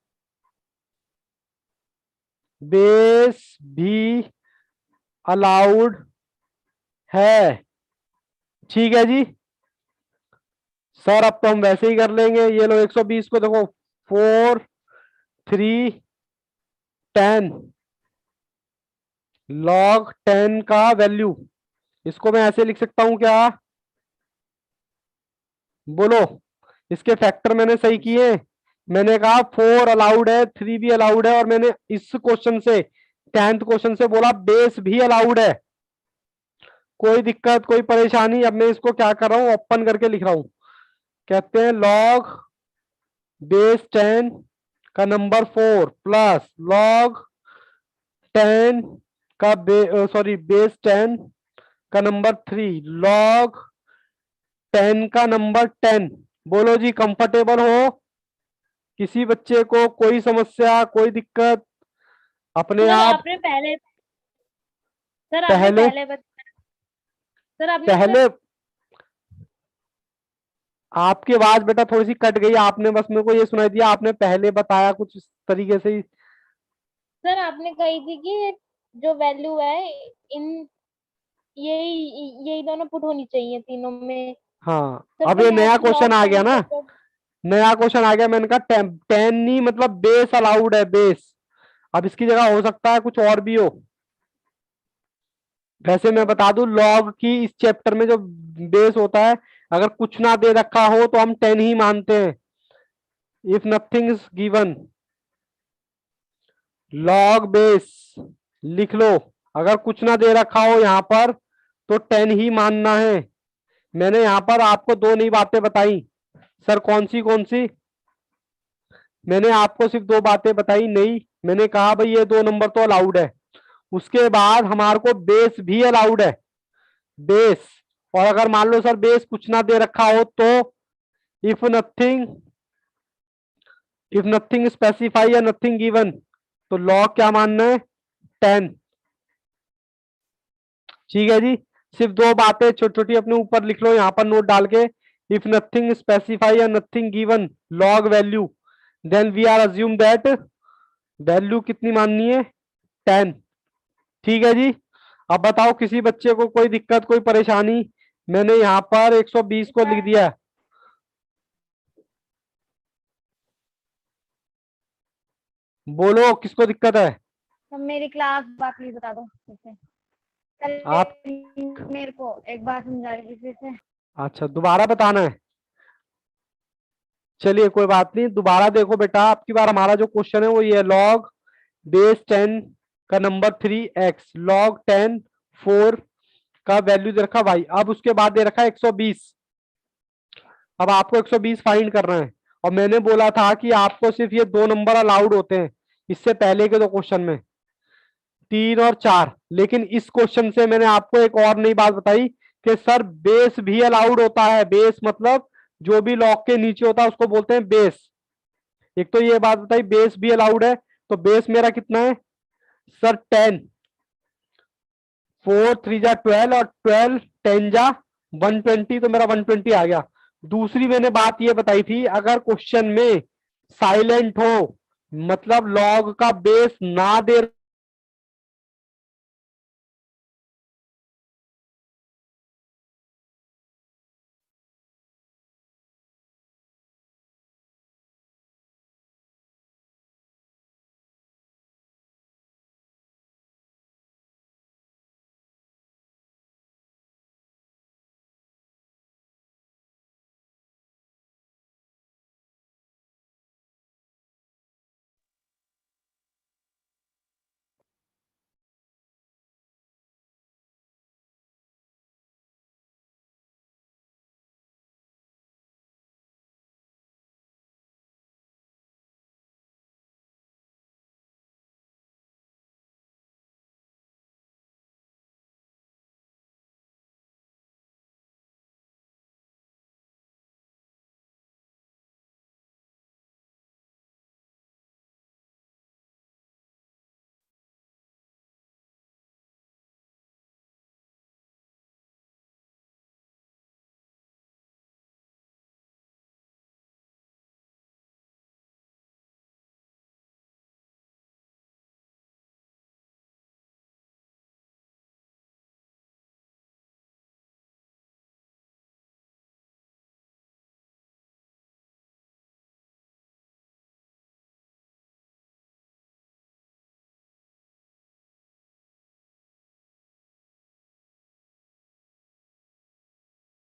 बेस भी अलाउड है। ठीक है जी। सर अब तो हम वैसे ही कर लेंगे। ये लो 120 को देखो, 4 3 10 log 10 का वैल्यू, इसको मैं ऐसे लिख सकता हूं क्या? बोलो, इसके फैक्टर मैंने सही किए। मैंने कहा 4 अलाउड है, 3 भी अलाउड है, और मैंने इस क्वेश्चन से 10th क्वेश्चन से बोला बेस भी अलाउड है। कोई दिक्कत कोई परेशानी? अब मैं इसको क्या कर रहा हूं, ओपन करके लिख रहा हूं। कहते हैं log बेस 10 का नंबर 4 प्लस log 10 का बेस 10 का नंबर 3 log 10 का नंबर 10। बोलो जी, कंफर्टेबल हो? किसी बच्चे को कोई समस्या कोई दिक्कत? अपने सर आप आपने पहले सर आपने पहले पहले बताया। सर आपने पहले आपकी आवाज बेटा थोड़ी सी कट गई, आपने बस मेरे को ये सुनाई दिया, आपने पहले बताया कुछ इस तरीके से ही। सर आपने कही थी कि जो वैल्यू है इन यही यही दोनों पुट होनी चाहिए तीनों में। हाँ, सर अब तो ये यहाँ नया पे क्वेश्चन log आ गया 10 ना, से तो नया क्वेश्चन आ गया। मैंने कहा 10 नहीं मतलब बेस अलाउड है, बेस। अब इसकी जगह हो सकता है कुछ और भी हो। वैसे मैं बता दूं, लॉग की इस चैप्टर में जो बेस होता है, अगर कुछ ना दे रखा हो तो हम 10 ही मानते हैं। If nothing is given, log base लिख लो। अगर कुछ ना दे रखा हो यहाँ पर तो 10 ही मानना है। मैंने यहाँ पर आपको 2 नई बातें बताई। सर कौन सी? मैंने आपको सिर्फ 2 बातें बताई नहीं। मैंने कहा भाई ये 2 नंबर तो अलाउड है, उसके बाद हमारे को बेस भी अलाउड है। बेस और अगर मान लो सर बेस कुछ ना दे रखा हो तो इफ नथिंग स्पेसिफाई या नथिंग गिवन, तो लॉग क्या मानना है 10। ठीक है जी, सिर्फ दो बातें छोटी छोटी अपने ऊपर लिख लो यहाँ पर नोट डाल के। इफ नथिंग स्पेसिफाई या nothing given log value, then we are assume that value कितनी माननी है 10। ठीक है जी, अब बताओ किसी बच्चे को कोई दिक्कत कोई परेशानी? मैंने यहाँ पर 120 को लिख दिया है। बोलो किसको दिक्कत है? तो मेरी क्लास बात प्लीज बता दो फिर से। कल आप मेरे को एक बार समझा रही फिर से। अच्छा दोबारा बताना है, चलिए कोई बात नहीं, दोबारा देखो बेटा। आपकी बार हमारा जो क्वेश्चन है वो ये लॉग बेस 10 का नंबर 3x, लॉग 10 4 का वैल्यू दे रखा y, अब उसके बाद दे रखा है 120। अब आपको 120 फाइंड करना है, और मैंने बोला था कि आपको सिर्फ ये दो नंबर अलाउड होते हैं इससे पहले के दो क्वेश्चन में, 3 और 4। लेकिन इस क्वेश्चन से मैंने आपको एक और नई बात बताई कि सर बेस भी अलाउड होता है। बेस मतलब जो भी लॉग के नीचे होता है उसको बोलते हैं बेस। एक तो ये बात बताई बेस भी अलाउड है, तो बेस मेरा कितना है सर 10, 4 3 जा 12 और 12 10 जा 120, तो मेरा 120 आ गया। दूसरी मैंने बात ये बताई थी, अगर क्वेश्चन में साइलेंट हो मतलब लॉग का बेस ना दे